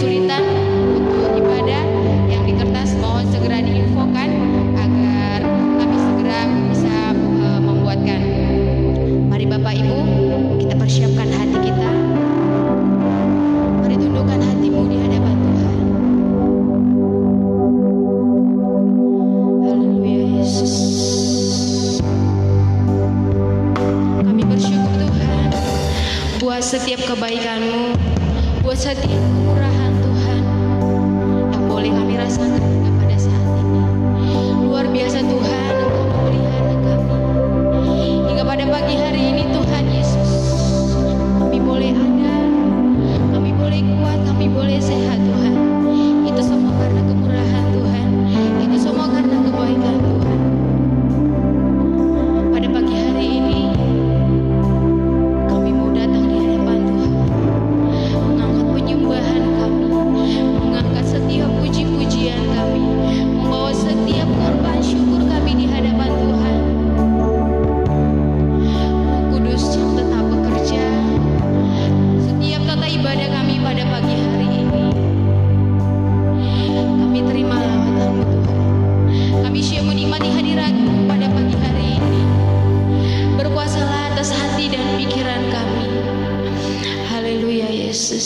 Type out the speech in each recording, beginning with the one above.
kesulitan untuk ibadah yang di kertas mohon segera diinfokan agar kami segera bisa membuatkan. Mari Bapak Ibu, kita persiapkan hati kita. Mari tundukkan hatimu di hadapan Tuhan. Haleluya Yesus. Kami bersyukur Tuhan buat setiap kebaikan-Mu, buat setiap kemurahan Tuhan yang boleh kami rasakan pada saat ini. Luar biasa Tuhan, Engkau memelihara kami hingga pada pagi hari ini Tuhan Yesus. Kami boleh ada, kami boleh kuat, kami boleh sehat Tuhan. Itu semua karena kemurahan Tuhan, itu semua karena kebaikan Tuhan. Pada pagi hari ini kami mau datang di hadapan Tuhan, mengangkat penyembahan kami, mengangkat setiap puji-pujian kami, membawa setiap korban syukur kami di hadapan Tuhan. Roh Kudus yang tetap bekerja setiap tata ibadah kami pada pagi hari ini. Kami terima lawatan-Mu Tuhan. Kami siap menikmati hadirat-Mu pada pagi hari ini. Berkuasalah atas hati dan pikiran kami. Haleluya Yesus.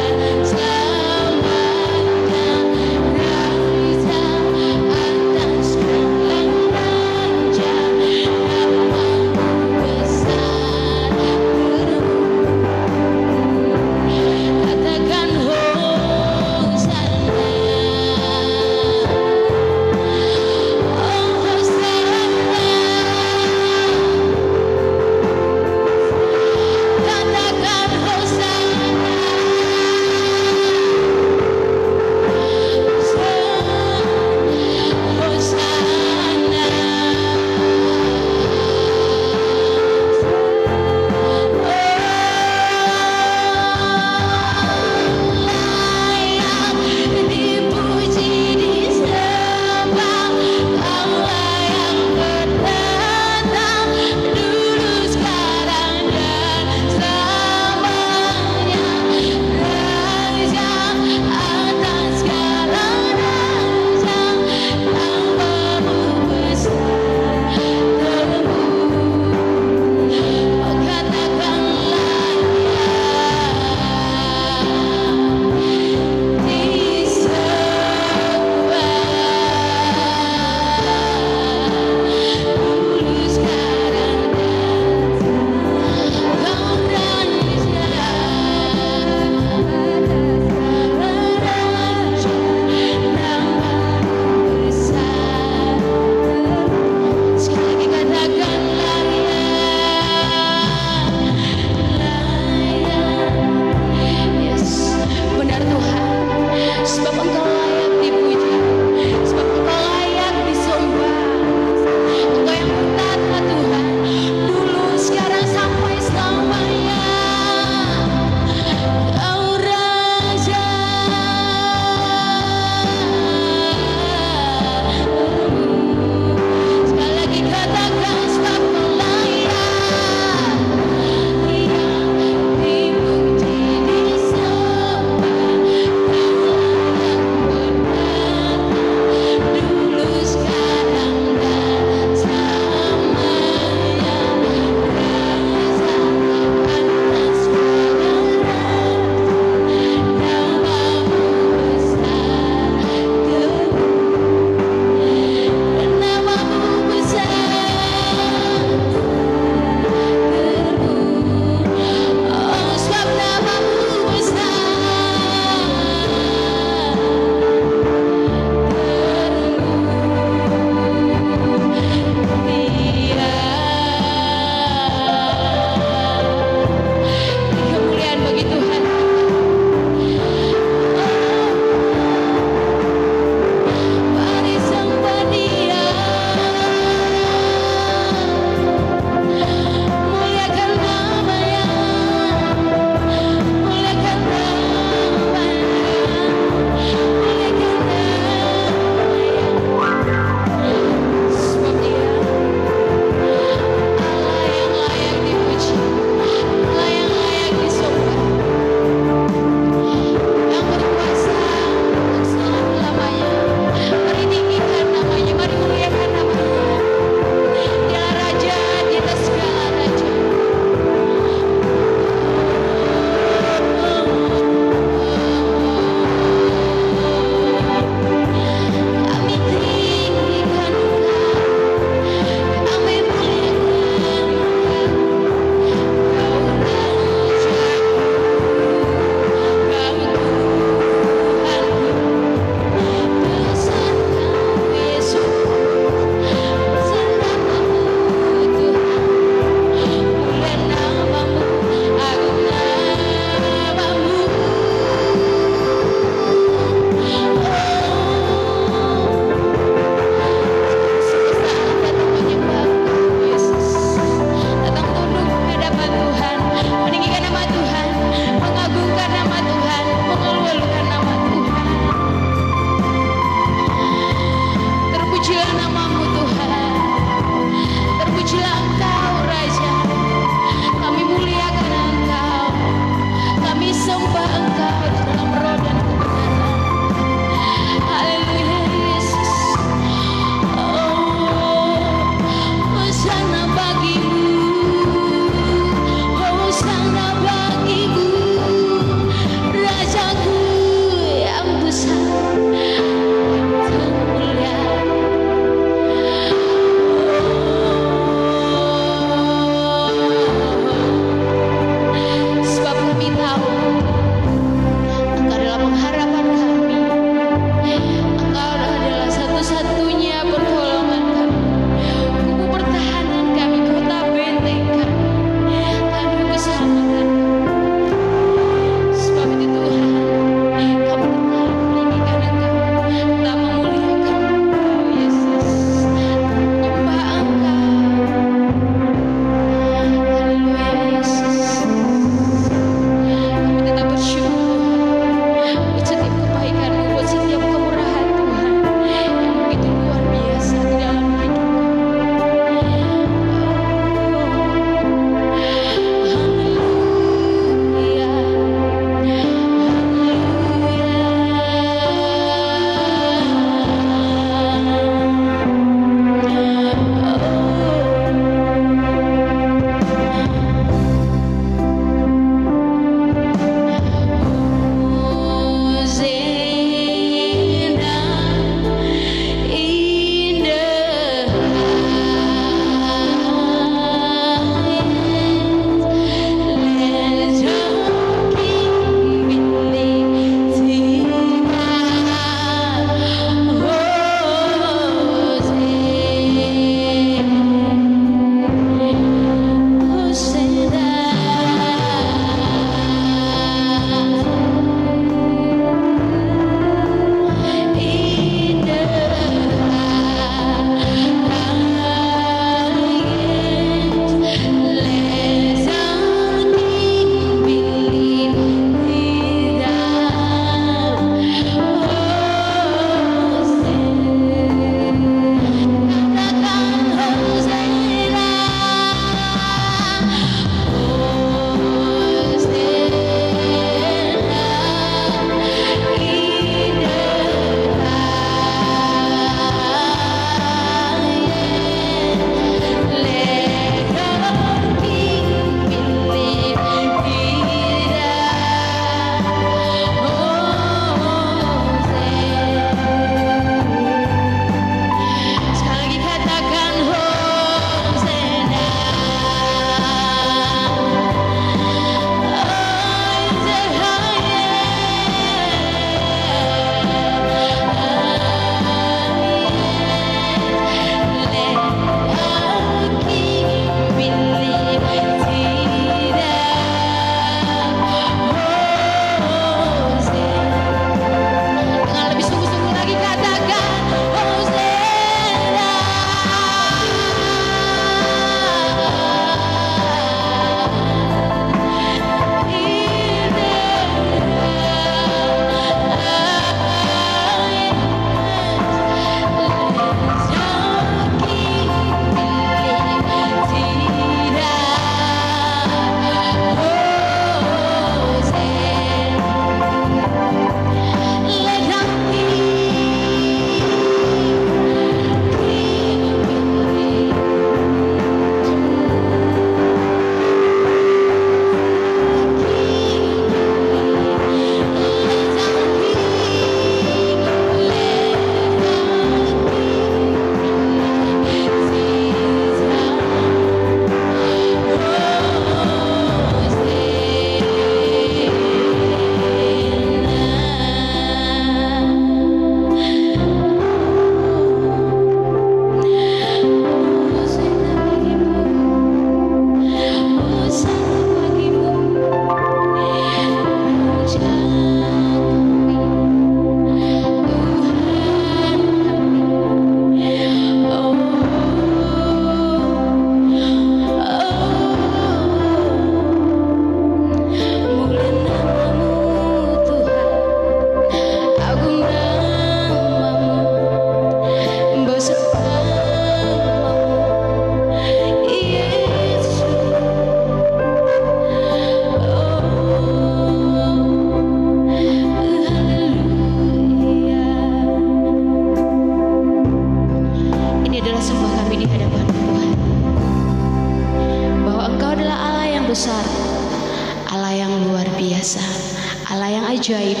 ajaib,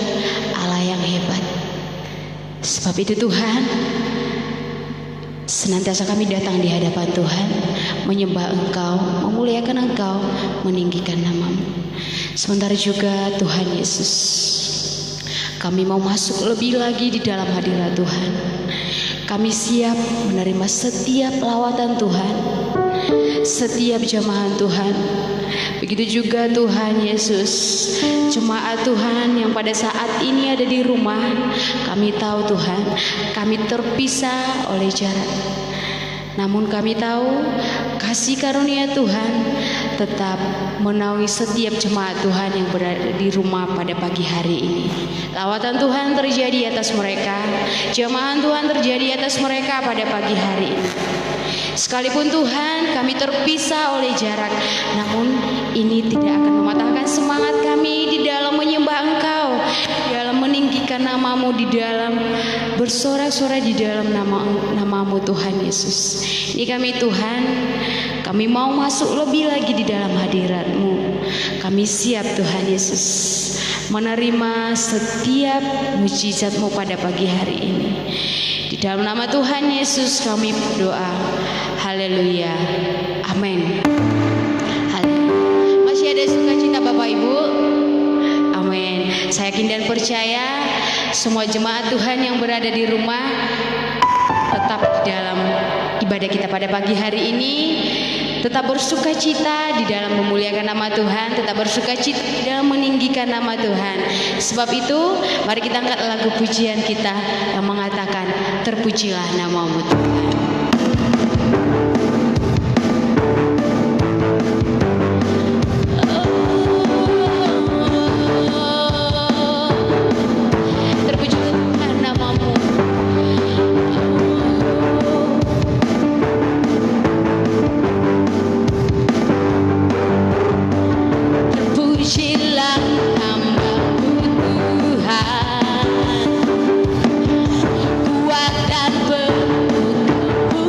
Allah yang hebat. Sebab itu Tuhan, senantiasa kami datang di hadapan Tuhan, menyembah Engkau, memuliakan Engkau, meninggikan nama-Mu. Sementara juga Tuhan Yesus, kami mau masuk lebih lagi di dalam hadirat Tuhan. Kami siap menerima setiap lawatan Tuhan, setiap jamahan Tuhan. Begitu juga Tuhan Yesus, jemaat Tuhan yang pada saat ini ada di rumah. Kami tahu Tuhan, kami terpisah oleh jarak. Namun kami tahu kasih karunia Tuhan tetap menaungi setiap jemaat Tuhan yang berada di rumah pada pagi hari ini. Lawatan Tuhan terjadi atas mereka, jemaat Tuhan terjadi atas mereka pada pagi hari ini. Sekalipun Tuhan kami terpisah oleh jarak, namun ini tidak akan mematahkan semangat kami di dalam menyembah Engkau, di dalam meninggikan nama-Mu, di dalam bersorak-sorai di dalam nama-Mu Tuhan Yesus. Ini kami Tuhan, kami mau masuk lebih lagi di dalam hadirat-Mu. Kami siap Tuhan Yesus menerima setiap mujizat-Mu pada pagi hari ini. Di dalam nama Tuhan Yesus kami berdoa. Haleluya. Amin. Masih ada sukacita Bapak Ibu? Amin. Saya yakin dan percaya semua jemaat Tuhan yang berada di rumah tetap di dalam ibadah kita pada pagi hari ini, tetap bersukacita di dalam memuliakan nama Tuhan, tetap bersukacita di dalam meninggikan nama Tuhan. Sebab itu mari kita angkat lagu pujian kita yang mengatakan, terpujilah nama-Mu Tuhan. Kuat dan penuh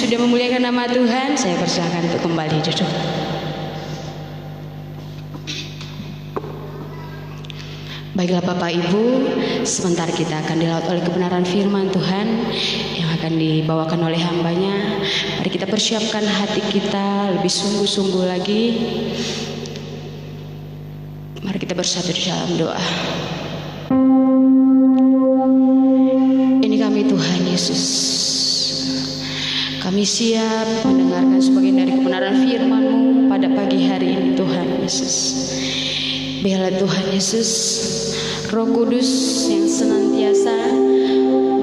sudah memuliakan nama Tuhan, saya persilakan untuk kembali duduk. Baiklah Bapak Ibu, sebentar kita akan dilaut oleh kebenaran firman Tuhan yang akan dibawakan oleh hambanya. Mari kita persiapkan hati kita lebih sungguh-sungguh lagi. Mari kita bersatu di dalam doa. Ini kami Tuhan Yesus. Kami siap mendengarkan sebagian dari kebenaran firman-Mu pada pagi hari ini Tuhan Yesus. Biarlah Tuhan Yesus, Roh Kudus yang senantiasa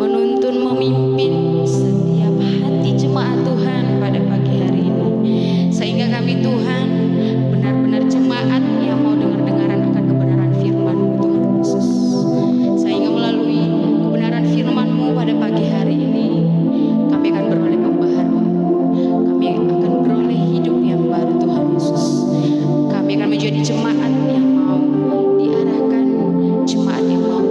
menuntun, memimpin setiap hati jemaat Tuhan pada pagi hari ini. Sehingga kami Tuhan benar-benar jemaat yang mau dengar-dengaran akan kebenaran firman-Mu Tuhan Yesus. Sehingga melalui kebenaran firman-Mu pada pagi hari ini kami akan beroleh pembaharuan. Kami akan beroleh hidup yang baru Tuhan Yesus. Kami akan menjadi jemaat yang mau diarahkan, jemaat yang mau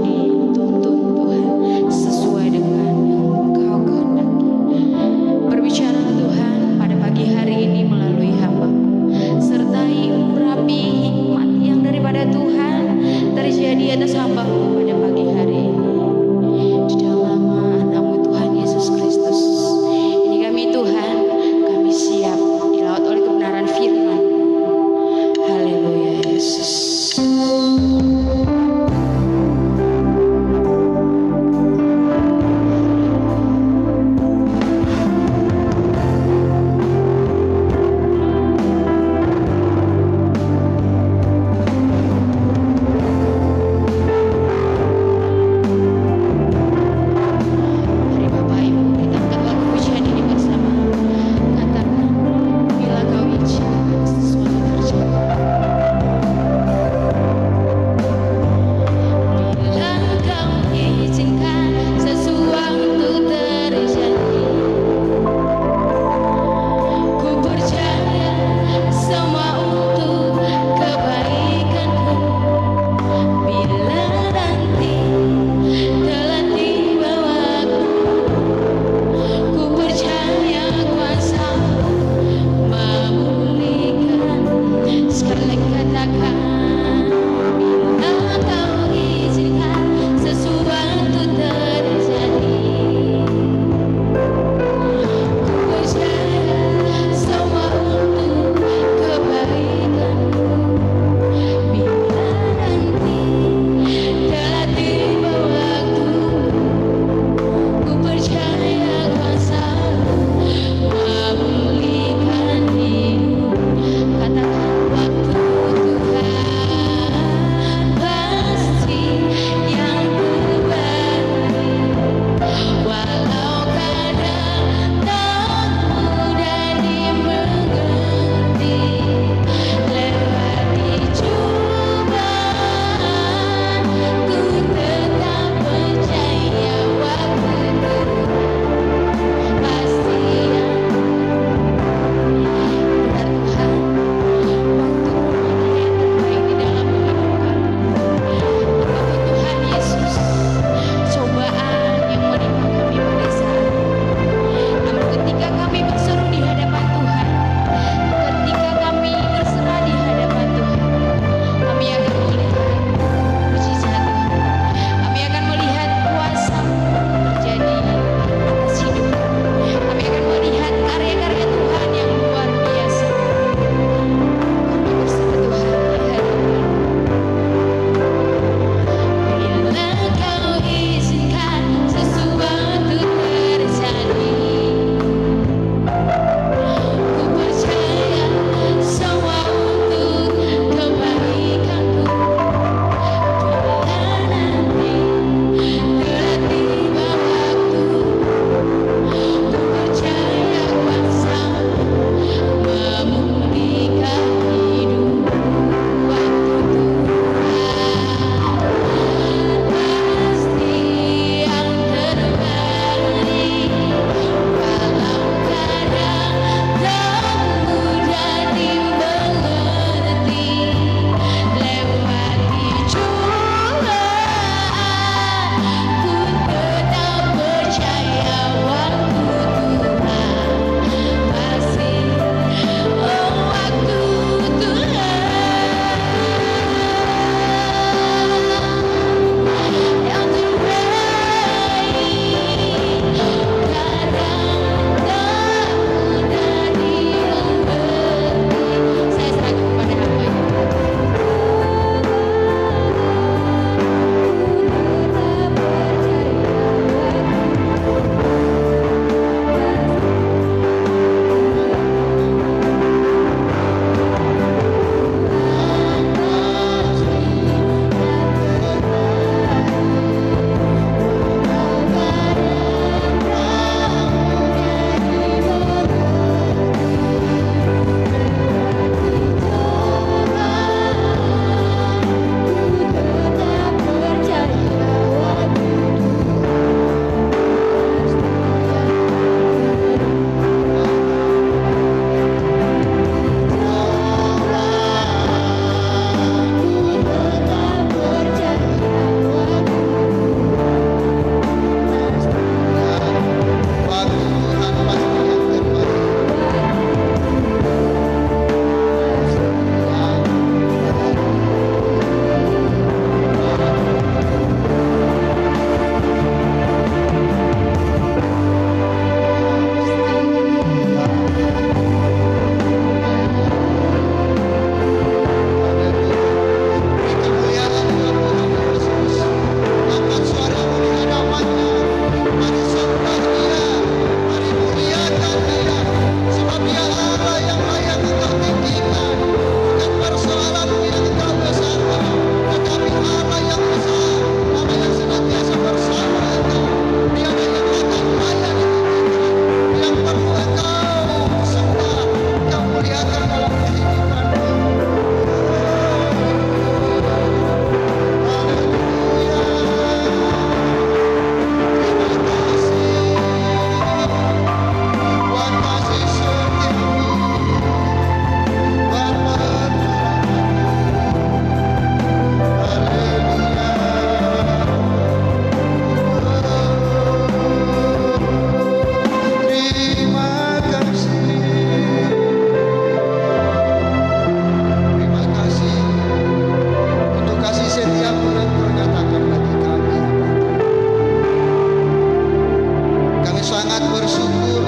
bersyukur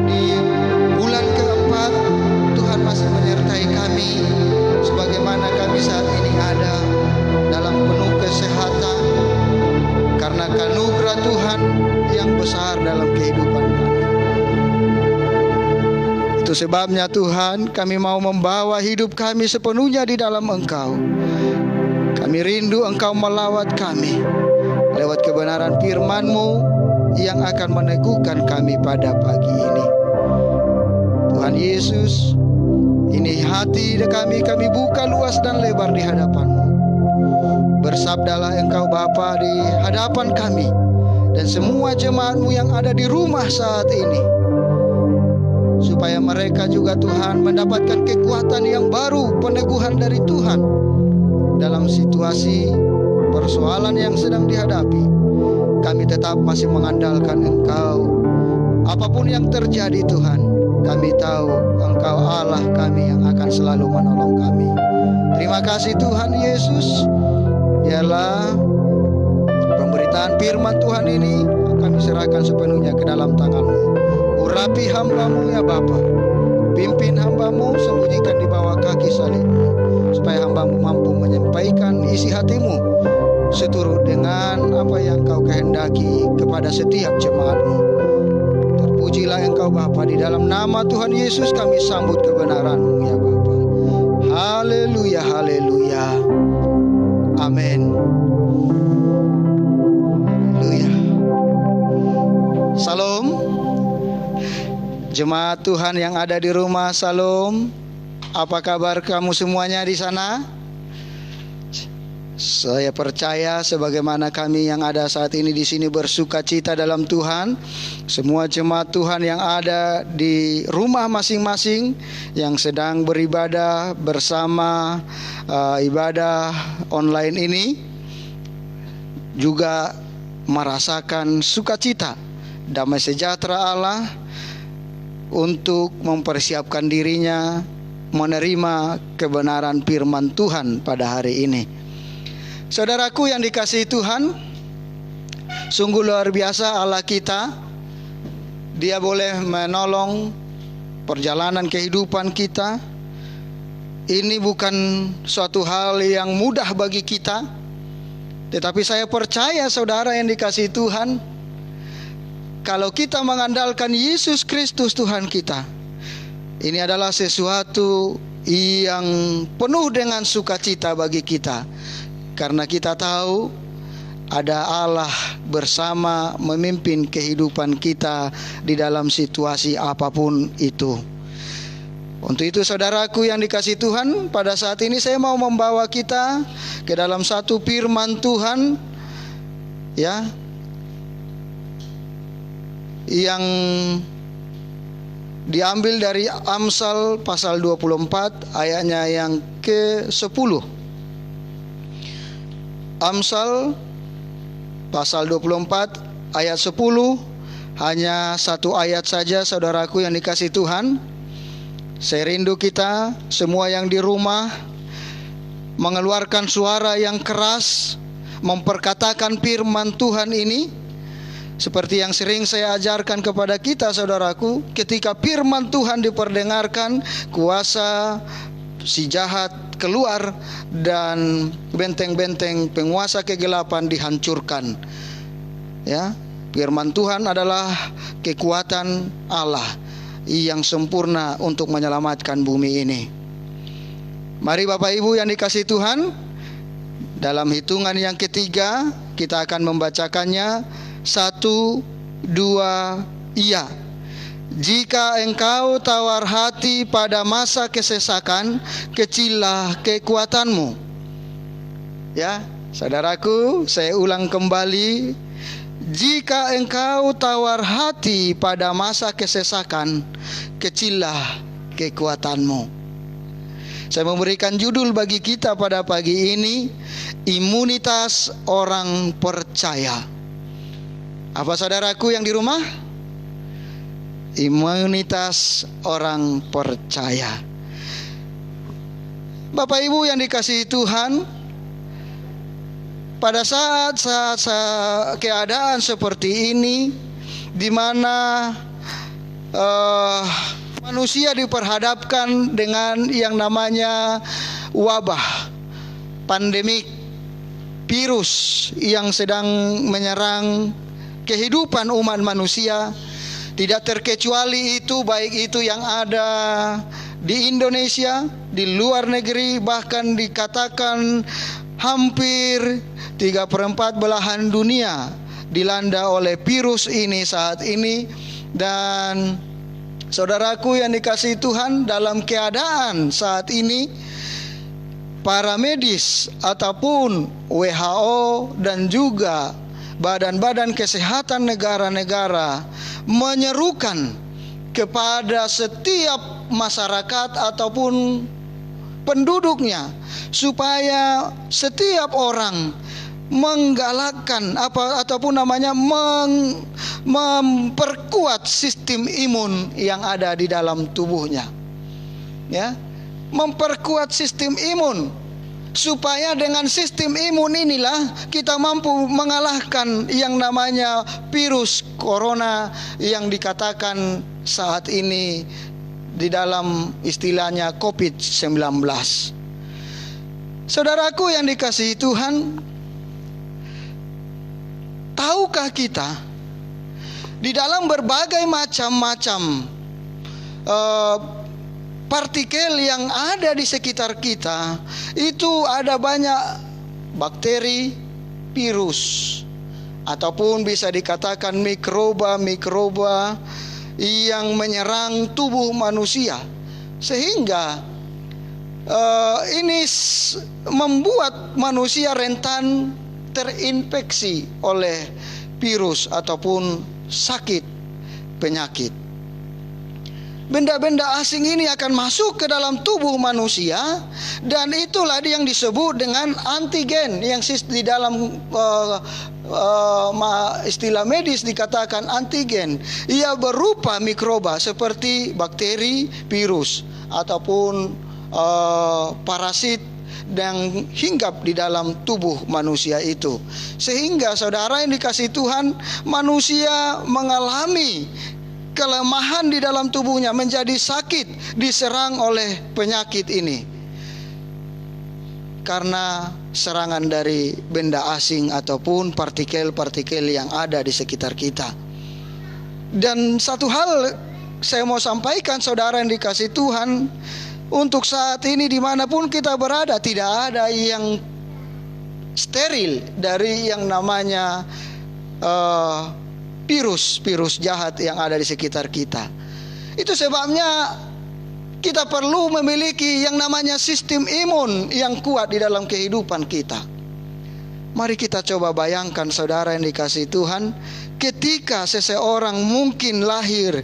di bulan keempat Tuhan masih menyertai kami, sebagaimana kami saat ini ada dalam penuh kesehatan karena anugerah Tuhan yang besar dalam kehidupan kami. Itu sebabnya Tuhan, kami mau membawa hidup kami sepenuhnya di dalam Engkau. Kami rindu Engkau melawat kami lewat kebenaran firman-Mu yang akan meneguhkan kami pada pagi ini. Tuhan Yesus, ini hati kami buka luas dan lebar di hadapan-Mu. Bersabdalah Engkau Bapa di hadapan kami dan semua jemaat-Mu yang ada di rumah saat ini, supaya mereka juga Tuhan mendapatkan kekuatan yang baru, peneguhan dari Tuhan dalam situasi persoalan yang sedang dihadapi. Kami tetap masih mengandalkan Engkau. Apapun yang terjadi Tuhan, kami tahu Engkau Allah kami yang akan selalu menolong kami. Terima kasih Tuhan Yesus. Biarlah pemberitaan firman Tuhan ini kami serahkan sepenuhnya ke dalam tangan-Mu. Urapi hamba-Mu ya Bapa, pimpin hamba-Mu, sembunyikan di bawah kaki salib-Mu, supaya hamba-Mu mampu menyampaikan isi hati-Mu seturut dengan apa yang Kau kehendaki kepada setiap jemaat-Mu. Terpujilah Engkau Bapa, di dalam nama Tuhan Yesus kami sambut kebenaran-Mu ya Bapa. Haleluya, haleluya, amin. Haleluya. Salam. Jemaat Tuhan yang ada di rumah, salam. Apa kabar kamu semuanya di sana? Saya percaya sebagaimana kami yang ada saat ini di sini bersuka cita dalam Tuhan, semua jemaat Tuhan yang ada di rumah masing-masing yang sedang beribadah bersama ibadah online ini juga merasakan sukacita, damai sejahtera Allah untuk mempersiapkan dirinya menerima kebenaran firman Tuhan pada hari ini. Saudaraku yang dikasihi Tuhan, sungguh luar biasa Allah kita. Dia boleh menolong perjalanan kehidupan kita. Ini bukan suatu hal yang mudah bagi kita, tetapi saya percaya saudara yang dikasihi Tuhan, kalau kita mengandalkan Yesus Kristus Tuhan kita, ini adalah sesuatu yang penuh dengan sukacita bagi kita. Karena kita tahu ada Allah bersama memimpin kehidupan kita di dalam situasi apapun itu. Untuk itu saudaraku yang dikasihi Tuhan, pada saat ini saya mau membawa kita ke dalam satu firman Tuhan ya, yang diambil dari Amsal pasal 24 ayatnya yang ke-10. Amsal pasal 24 ayat 10, hanya satu ayat saja saudaraku yang dikasihi Tuhan. Saya rindu kita semua yang di rumah mengeluarkan suara yang keras, memperkatakan firman Tuhan ini. Seperti yang sering saya ajarkan kepada kita saudaraku, ketika firman Tuhan diperdengarkan, kuasa si jahat keluar dan benteng-benteng penguasa kegelapan dihancurkan. Ya, firman Tuhan adalah kekuatan Allah yang sempurna untuk menyelamatkan bumi ini. Mari Bapak Ibu yang dikasihi Tuhan, dalam hitungan yang ketiga kita akan membacakannya. 1, 2, iya. Jika engkau tawar hati pada masa kesesakan, kecillah kekuatanmu. Ya, saudaraku, saya ulang kembali. Jika engkau tawar hati pada masa kesesakan, kecillah kekuatanmu. Saya memberikan judul bagi kita pada pagi ini, imunitas orang percaya. Apa saudaraku yang di rumah? Imunitas orang percaya. Bapak Ibu yang dikasihi Tuhan, pada saat keadaan seperti ini, di mana manusia diperhadapkan dengan yang namanya wabah, pandemik, virus yang sedang menyerang kehidupan umat manusia. Tidak terkecuali itu, baik itu yang ada di Indonesia, di luar negeri, bahkan dikatakan hampir 3/4 belahan dunia dilanda oleh virus ini saat ini. Dan saudaraku yang dikasihi Tuhan, dalam keadaan saat ini para medis ataupun WHO dan juga badan-badan kesehatan negara-negara menyerukan kepada setiap masyarakat ataupun penduduknya supaya setiap orang menggalakkan memperkuat sistem imun yang ada di dalam tubuhnya, ya, memperkuat sistem imun, supaya dengan sistem imun inilah kita mampu mengalahkan yang namanya virus corona yang dikatakan saat ini di dalam istilahnya COVID-19. Saudaraku yang dikasihi Tuhan, tahukah kita di dalam berbagai macam-macam partikel yang ada di sekitar kita itu ada banyak bakteri, virus, ataupun bisa dikatakan mikroba yang menyerang tubuh manusia, sehingga ini membuat manusia rentan terinfeksi oleh virus ataupun sakit penyakit. Benda-benda asing ini akan masuk ke dalam tubuh manusia, dan itulah yang disebut dengan antigen, yang di dalam istilah medis dikatakan antigen. Ia berupa mikroba seperti bakteri, virus ataupun parasit yang hinggap di dalam tubuh manusia itu. Sehingga saudara yang dikasihi Tuhan, manusia mengalami kelemahan di dalam tubuhnya, menjadi sakit, diserang oleh penyakit ini karena serangan dari benda asing ataupun partikel-partikel yang ada di sekitar kita. Dan satu hal saya mau sampaikan saudara yang dikasihi Tuhan, untuk saat ini dimanapun kita berada, tidak ada yang steril dari yang namanya virus jahat yang ada di sekitar kita. Itu sebabnya kita perlu memiliki yang namanya sistem imun yang kuat di dalam kehidupan kita. Mari kita coba bayangkan saudara yang dikasihi Tuhan, ketika seseorang mungkin lahir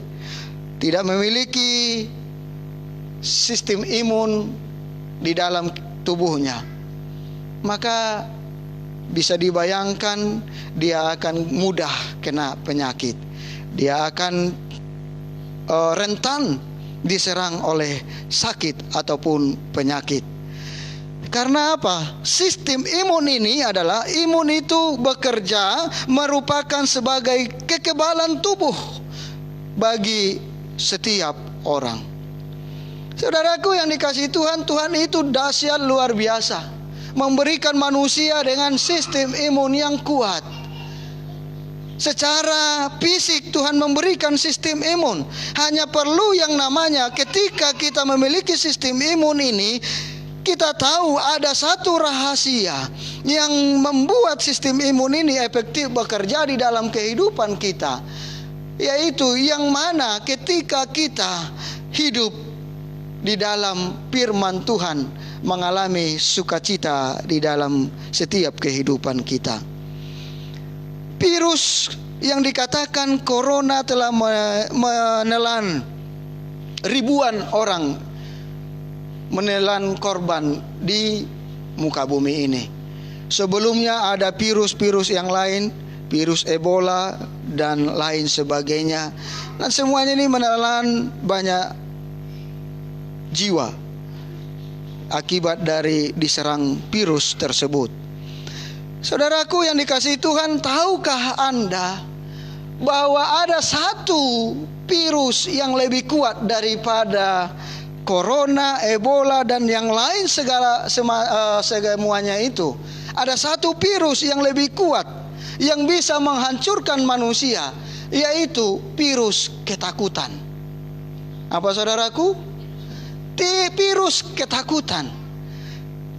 tidak memiliki sistem imun di dalam tubuhnya, maka bisa dibayangkan dia akan mudah kena penyakit. Dia akan rentan diserang oleh sakit ataupun penyakit. Karena apa? Sistem imun ini adalah, imun itu bekerja merupakan sebagai kekebalan tubuh bagi setiap orang. Saudaraku yang dikasihi Tuhan, Tuhan itu dahsyat luar biasa, memberikan manusia dengan sistem imun yang kuat. Secara fisik Tuhan memberikan sistem imun. Hanya perlu yang namanya, ketika kita memiliki sistem imun ini, kita tahu ada satu rahasia yang membuat sistem imun ini efektif bekerja di dalam kehidupan kita, yaitu yang mana ketika kita hidup di dalam firman Tuhan, mengalami sukacita di dalam setiap kehidupan kita. Virus yang dikatakan corona telah menelan ribuan orang, menelan korban di muka bumi ini. Sebelumnya ada virus-virus yang lain, virus Ebola dan lain sebagainya, dan semuanya ini menelan banyak jiwa akibat dari diserang virus tersebut. Saudaraku yang dikasihi Tuhan, tahukah Anda bahwa ada satu virus yang lebih kuat daripada corona, Ebola dan yang lain semuanya itu. Ada satu virus yang lebih kuat yang bisa menghancurkan manusia, yaitu virus ketakutan. Apa saudaraku? Virus ketakutan.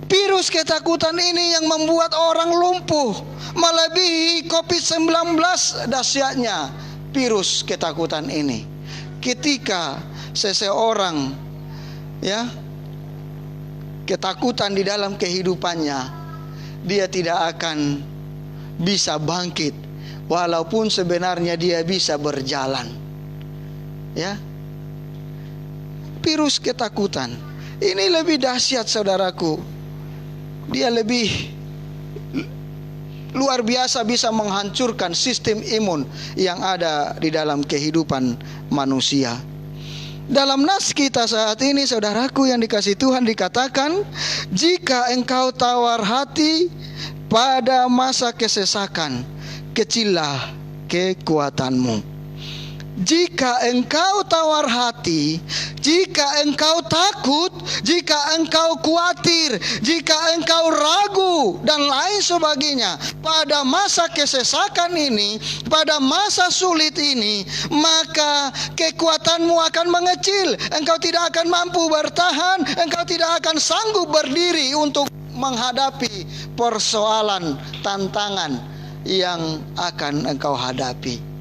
Virus ketakutan ini yang membuat orang lumpuh, melebihi COVID-19 dahsyatnya virus ketakutan ini. Ketika seseorang ketakutan di dalam kehidupannya, dia tidak akan bisa bangkit walaupun sebenarnya dia bisa berjalan. Virus ketakutan ini lebih dahsyat saudaraku. Dia lebih luar biasa, bisa menghancurkan sistem imun yang ada di dalam kehidupan manusia. Dalam nas kita saat ini saudaraku yang dikasihi Tuhan dikatakan, jika engkau tawar hati pada masa kesesakan, kecillah kekuatanmu. Jika engkau tawar hati, jika engkau takut, jika engkau khawatir, jika engkau ragu dan lain sebagainya, pada masa kesesakan ini, pada masa sulit ini, maka kekuatanmu akan mengecil. Engkau tidak akan mampu bertahan, engkau tidak akan sanggup berdiri untuk menghadapi persoalan, tantangan yang akan engkau hadapi.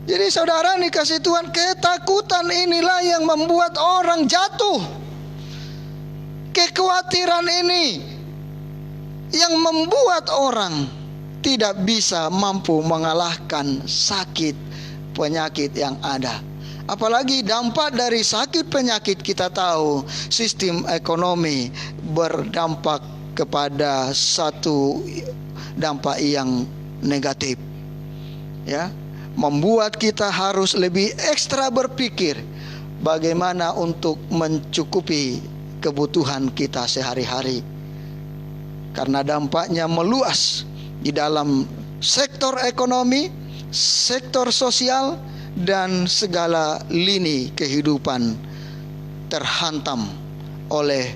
Jadi saudara dikasih Tuhan, ketakutan inilah yang membuat orang jatuh. Kekhawatiran ini yang membuat orang tidak bisa mampu mengalahkan sakit penyakit yang ada. Apalagi dampak dari sakit penyakit, kita tahu sistem ekonomi berdampak kepada satu dampak yang negatif. Membuat kita harus lebih ekstra berpikir bagaimana untuk mencukupi kebutuhan kita sehari-hari, karena dampaknya meluas di dalam sektor ekonomi, sektor sosial, dan segala lini kehidupan terhantam oleh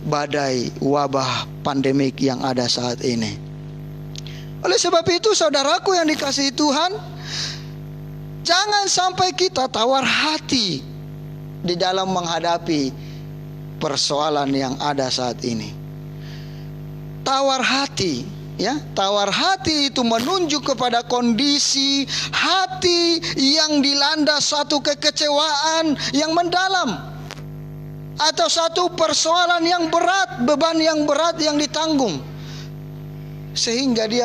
badai wabah pandemik yang ada saat ini. Oleh sebab itu saudaraku yang dikasihi Tuhan, jangan sampai kita tawar hati di dalam menghadapi persoalan yang ada saat ini. Tawar hati, tawar hati itu menunjuk kepada kondisi hati yang dilanda satu kekecewaan yang mendalam, atau satu persoalan yang berat, beban yang berat yang ditanggung, sehingga dia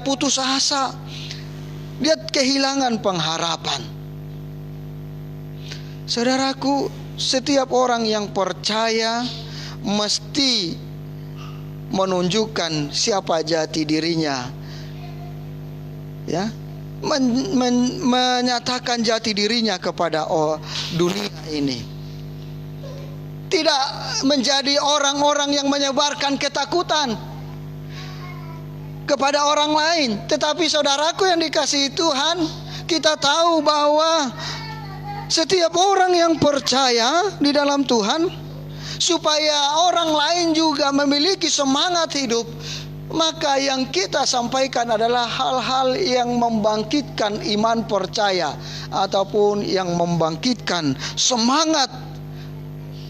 putus asa, dia kehilangan pengharapan. Saudaraku, setiap orang yang percaya mesti menunjukkan siapa jati dirinya, menyatakan jati dirinya kepada dunia ini. Tidak menjadi orang-orang yang menyebarkan ketakutan kepada orang lain. Tetapi saudaraku yang dikasihi Tuhan, kita tahu bahwa setiap orang yang percaya di dalam Tuhan, supaya orang lain juga memiliki semangat hidup, maka yang kita sampaikan adalah hal-hal yang membangkitkan iman percaya, ataupun yang membangkitkan semangat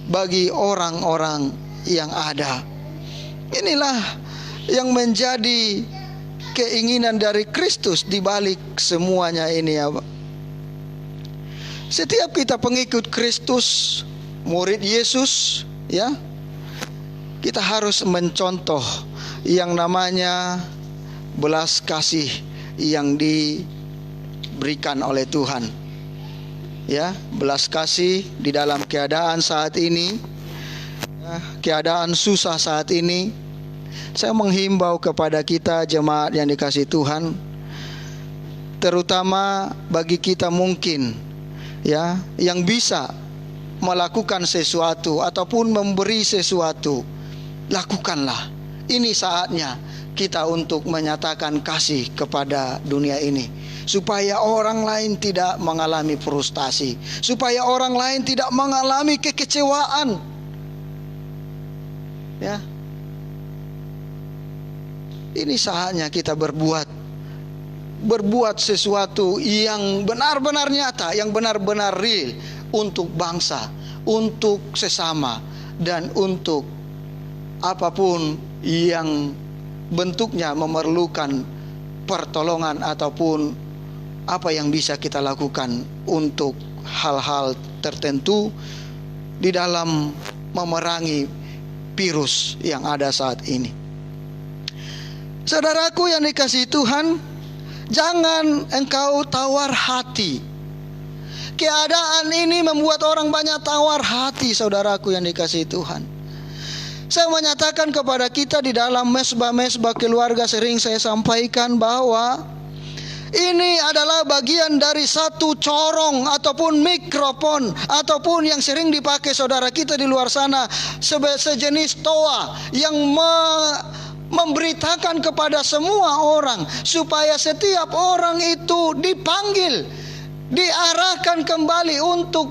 bagi orang-orang yang ada. Inilah yang menjadi keinginan dari Kristus di balik semuanya ini, Setiap kita pengikut Kristus, murid Yesus, kita harus mencontoh yang namanya belas kasih yang diberikan oleh Tuhan. Belas kasih di dalam keadaan saat ini, keadaan susah saat ini. Saya menghimbau kepada kita jemaat yang dikasihi Tuhan, terutama bagi kita mungkin yang bisa melakukan sesuatu ataupun memberi sesuatu, lakukanlah. Ini saatnya kita untuk menyatakan kasih kepada dunia ini, supaya orang lain tidak mengalami frustasi, supaya orang lain tidak mengalami kekecewaan. Ya, ini saatnya kita berbuat sesuatu yang benar-benar nyata, yang benar-benar real untuk bangsa, untuk sesama, dan untuk apapun yang bentuknya memerlukan pertolongan ataupun apa yang bisa kita lakukan untuk hal-hal tertentu di dalam memerangi virus yang ada saat ini. Saudaraku yang dikasihi Tuhan, jangan engkau tawar hati. Keadaan ini membuat orang banyak tawar hati, saudaraku yang dikasihi Tuhan. Saya menyatakan kepada kita di dalam mesbah-mesbah keluarga, sering saya sampaikan bahwa ini adalah bagian dari satu corong ataupun mikrofon ataupun yang sering dipakai saudara kita di luar sana, sejenis toa yang memberitakan kepada semua orang supaya setiap orang itu dipanggil, diarahkan kembali untuk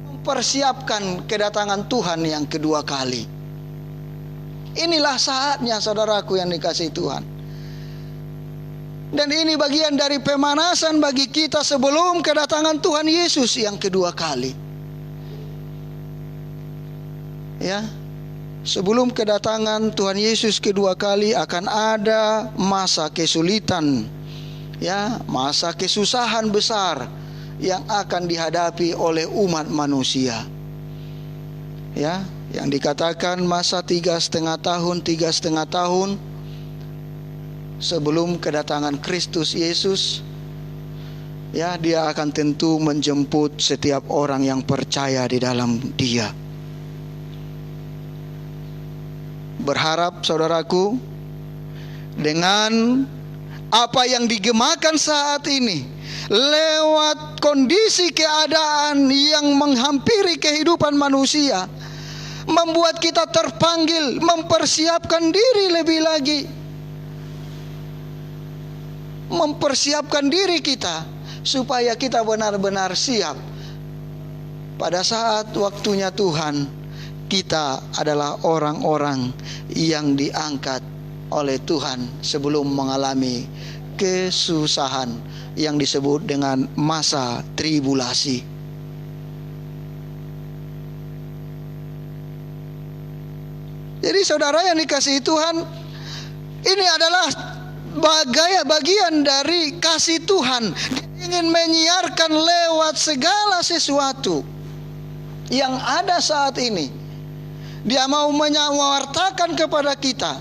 mempersiapkan kedatangan Tuhan yang kedua kali. Inilah saatnya, saudaraku yang dikasihi Tuhan. Dan ini bagian dari pemanasan bagi kita sebelum kedatangan Tuhan Yesus yang kedua kali. Ya, sebelum kedatangan Tuhan Yesus kedua kali akan ada masa kesulitan, ya, masa kesusahan besar yang akan dihadapi oleh umat manusia. Ya, yang dikatakan masa 3,5 tahun sebelum kedatangan Kristus Yesus, ya, dia akan tentu menjemput setiap orang yang percaya di dalam Dia. Berharap saudaraku, dengan apa yang digemakan saat ini, lewat kondisi keadaan yang menghampiri kehidupan manusia, membuat kita terpanggil mempersiapkan diri lebih lagi, mempersiapkan diri kita supaya kita benar-benar siap pada saat waktunya Tuhan. Kita adalah orang-orang yang diangkat oleh Tuhan sebelum mengalami kesusahan yang disebut dengan masa tribulasi. Jadi saudara yang dikasihi Tuhan, ini adalah bagian dari kasih Tuhan. Dia ingin menyiarkan lewat segala sesuatu yang ada saat ini. Dia mau menyawartakan kepada kita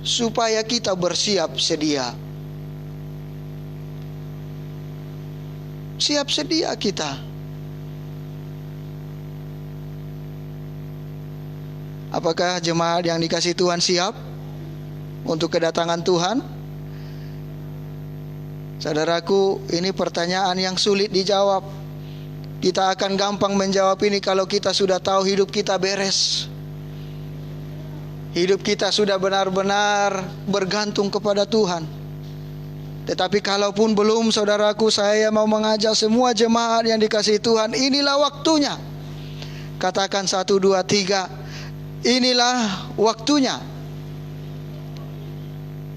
supaya kita bersiap sedia. Siap sedia kita. Apakah jemaat yang dikasihi Tuhan siap untuk kedatangan Tuhan? Saudaraku, ini pertanyaan yang sulit dijawab. Kita akan gampang menjawab ini kalau kita sudah tahu hidup kita beres. Hidup kita sudah benar-benar bergantung kepada Tuhan. Tetapi kalaupun belum, saudaraku, saya mau mengajak semua jemaat yang dikasihi Tuhan, inilah waktunya. Katakan 1, 2, 3. Inilah waktunya.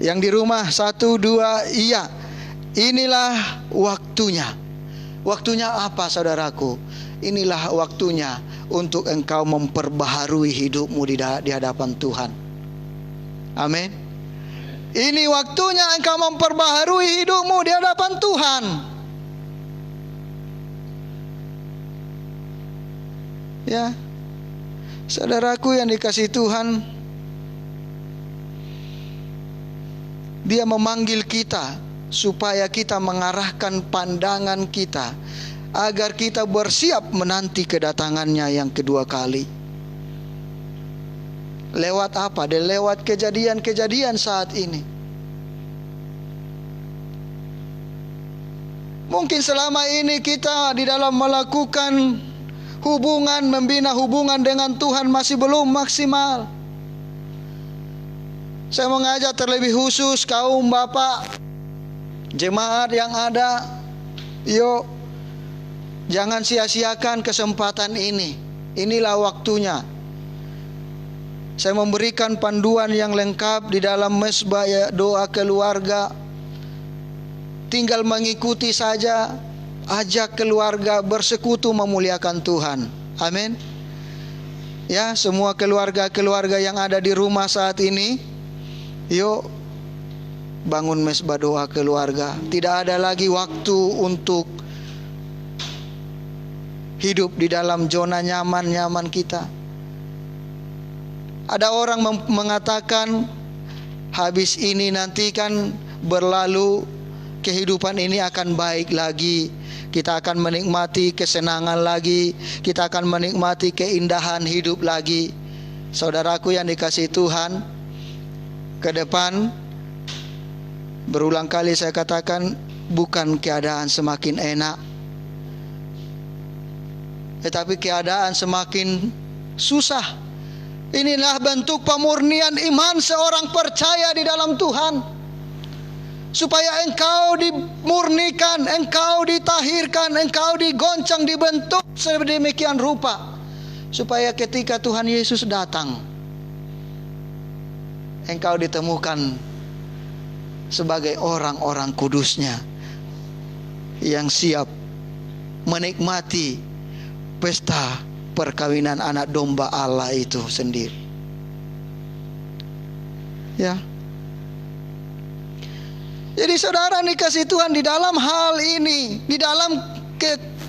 Yang di rumah 1, 2, iya. Inilah waktunya. Waktunya apa, saudaraku? Inilah waktunya untuk engkau memperbaharui hidupmu di hadapan Tuhan. Amin. Ini waktunya engkau memperbaharui hidupmu di hadapan Tuhan. Ya, saudaraku yang dikasihi Tuhan, Dia memanggil kita supaya kita mengarahkan pandangan kita agar kita bersiap menanti kedatangannya yang kedua kali. Lewat apa? Lewat kejadian-kejadian saat ini. Mungkin selama ini kita di dalam melakukan hubungan, membina hubungan dengan Tuhan masih belum maksimal. Saya mengajak terlebih khusus kaum bapak, jemaat yang ada, yuk jangan sia-siakan kesempatan ini. Inilah waktunya. Saya memberikan panduan yang lengkap di dalam mesbah doa keluarga. Tinggal mengikuti saja, ajak keluarga bersekutu memuliakan Tuhan. Amin. Ya, semua keluarga-keluarga yang ada di rumah saat ini, yuk bangun mesbah doa keluarga. Tidak ada lagi waktu untuk hidup di dalam zona nyaman-nyaman kita. Ada orang mengatakan habis ini nanti kan berlalu, kehidupan ini akan baik lagi. Kita akan menikmati kesenangan lagi. Kita akan menikmati keindahan hidup lagi. Saudaraku yang dikasihi Tuhan, ke depan berulang kali saya katakan, bukan keadaan semakin enak, tetapi keadaan semakin susah. Inilah bentuk pemurnian iman seorang percaya di dalam Tuhan. Supaya engkau dimurnikan, engkau ditahirkan, engkau digoncang, dibentuk sedemikian rupa, supaya ketika Tuhan Yesus datang, engkau ditemukan sebagai orang-orang kudusnya yang siap menikmati pesta perkawinan anak domba Allah itu sendiri. Ya. Jadi saudara dikasih Tuhan, di dalam hal ini, di dalam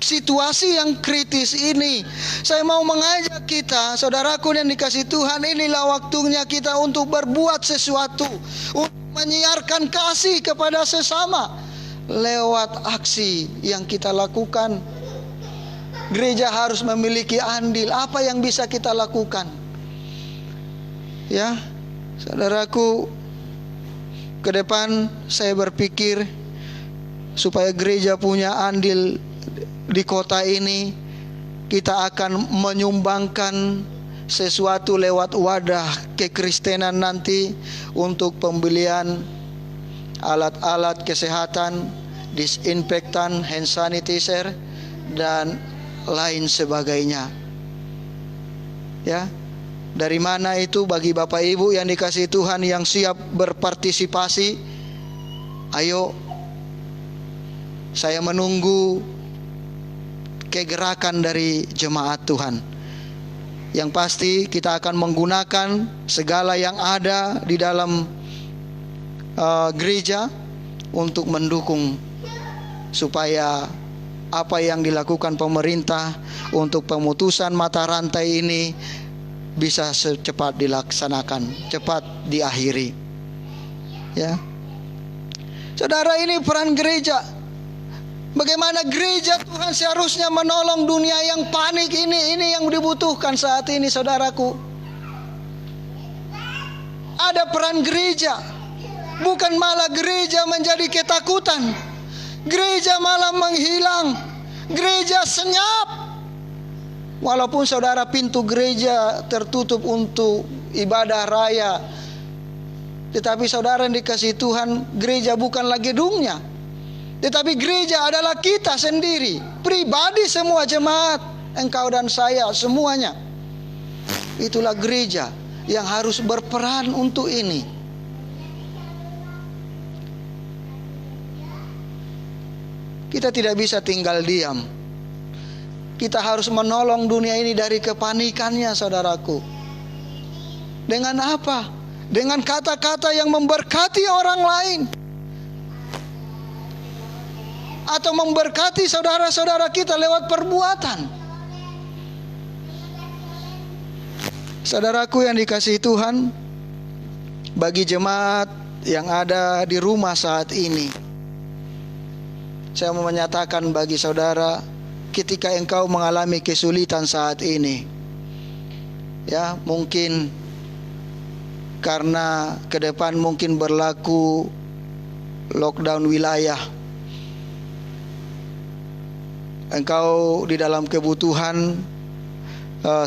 situasi yang kritis ini, saya mau mengajak kita, saudaraku yang dikasih Tuhan, inilah waktunya kita untuk berbuat sesuatu, untuk menyiarkan kasih kepada sesama lewat aksi yang kita lakukan. Gereja harus memiliki andil. Apa yang bisa kita lakukan? Ya, saudaraku, ke depan saya berpikir supaya gereja punya andil di kota ini, kita akan menyumbangkan sesuatu lewat wadah kekristenan nanti untuk pembelian alat-alat kesehatan, disinfektan, hand sanitizer, dan lain sebagainya. Ya. Dari mana itu bagi Bapak Ibu yang dikasihi Tuhan yang siap berpartisipasi? Ayo, saya menunggu kegerakan dari jemaat Tuhan. Yang pasti kita akan menggunakan segala yang ada di dalam gereja untuk mendukung supaya apa yang dilakukan pemerintah untuk pemutusan mata rantai ini bisa secepat dilaksanakan, cepat diakhiri. Ya. Saudara, ini peran gereja. Bagaimana gereja Tuhan seharusnya menolong dunia yang panik ini yang dibutuhkan saat ini, saudaraku. Ada peran gereja. Bukan malah gereja menjadi ketakutan. Gereja malah menghilang. Gereja senyap. Walaupun saudara pintu gereja tertutup untuk ibadah raya, tetapi saudara yang dikasihi Tuhan, gereja bukanlah gedungnya, tetapi gereja adalah kita sendiri, pribadi semua jemaat, engkau dan saya semuanya. Itulah gereja yang harus berperan untuk ini. Kita tidak bisa tinggal diam. Kita harus menolong dunia ini dari kepanikannya, saudaraku. Dengan apa? Dengan kata-kata yang memberkati orang lain, atau memberkati saudara-saudara kita lewat perbuatan. Saudaraku yang dikasihi Tuhan, bagi jemaat yang ada di rumah saat ini, saya mau menyatakan bagi saudara, ketika engkau mengalami kesulitan saat ini, ya mungkin karena ke depan mungkin berlaku lockdown wilayah, engkau di dalam kebutuhan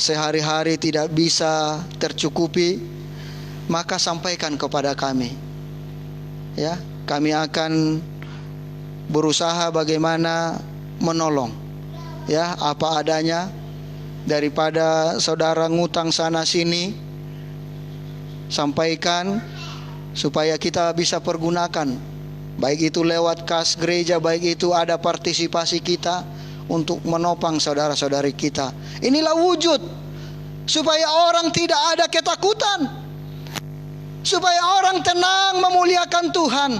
sehari-hari tidak bisa tercukupi, maka sampaikan kepada kami. Ya, kami akan berusaha bagaimana menolong. Ya, apa adanya, daripada saudara ngutang sana sini, sampaikan supaya kita bisa pergunakan, baik itu lewat kas gereja, baik itu ada partisipasi kita untuk menopang saudara-saudari kita. Inilah wujud supaya orang tidak ada ketakutan, supaya orang tenang memuliakan Tuhan.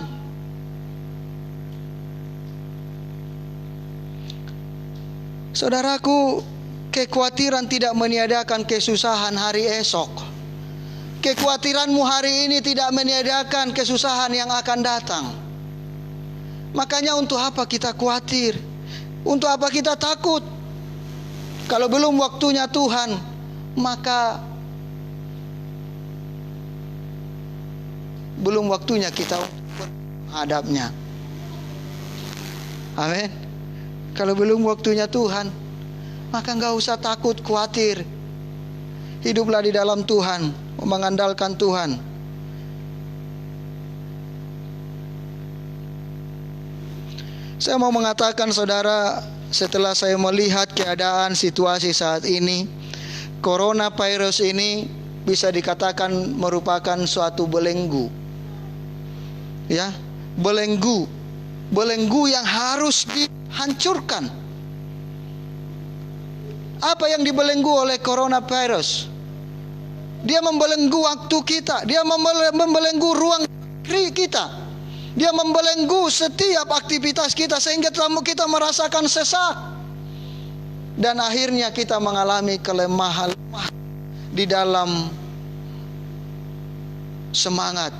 Saudaraku, kekhawatiran tidak meniadakan kesusahan hari esok. Kekhawatiranmu hari ini tidak meniadakan kesusahan yang akan datang. Makanya untuk apa kita khawatir? Untuk apa kita takut? Kalau belum waktunya Tuhan, maka belum waktunya kita menghadapnya. Amin. Kalau belum waktunya Tuhan, maka enggak usah takut, khawatir. Hiduplah di dalam Tuhan, mengandalkan Tuhan. Saya mau mengatakan, saudara, setelah saya melihat keadaan situasi saat ini, coronavirus ini bisa dikatakan merupakan suatu belenggu. Ya, belenggu yang harus dihancurkan. Apa yang dibelenggu oleh coronavirus? Dia membelenggu waktu kita, dia membelenggu ruang kita. Dia membelenggu setiap aktivitas kita sehingga kita merasakan sesak. Dan akhirnya kita mengalami kelemahan di dalam semangat,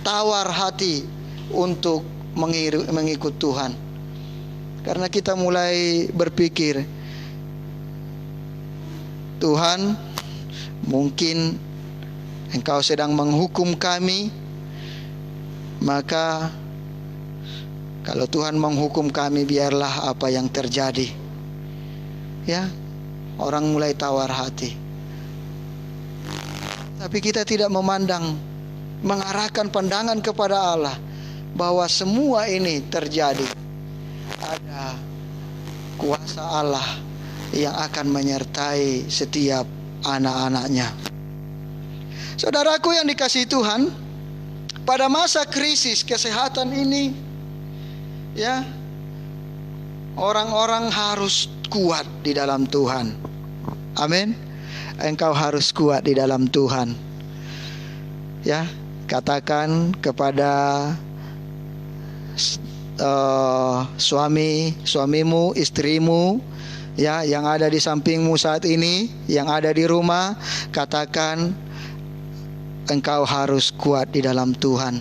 tawar hati untuk mengikut Tuhan. Karena kita mulai berpikir, Tuhan, mungkin Engkau sedang menghukum kami. Maka kalau Tuhan menghukum kami, biarlah apa yang terjadi. Ya, orang mulai tawar hati. Tapi kita tidak memandang, mengarahkan pandangan kepada Allah, bahwa semua ini terjadi. Ada kuasa Allah yang akan menyertai setiap anak-anaknya. Saudaraku yang dikasihi Tuhan, pada masa krisis kesehatan ini, ya, orang-orang harus kuat di dalam Tuhan. Amin. Engkau harus kuat di dalam Tuhan. Ya, katakan kepada suamimu, istrimu, ya, yang ada di sampingmu saat ini, yang ada di rumah, katakan, engkau harus kuat di dalam Tuhan.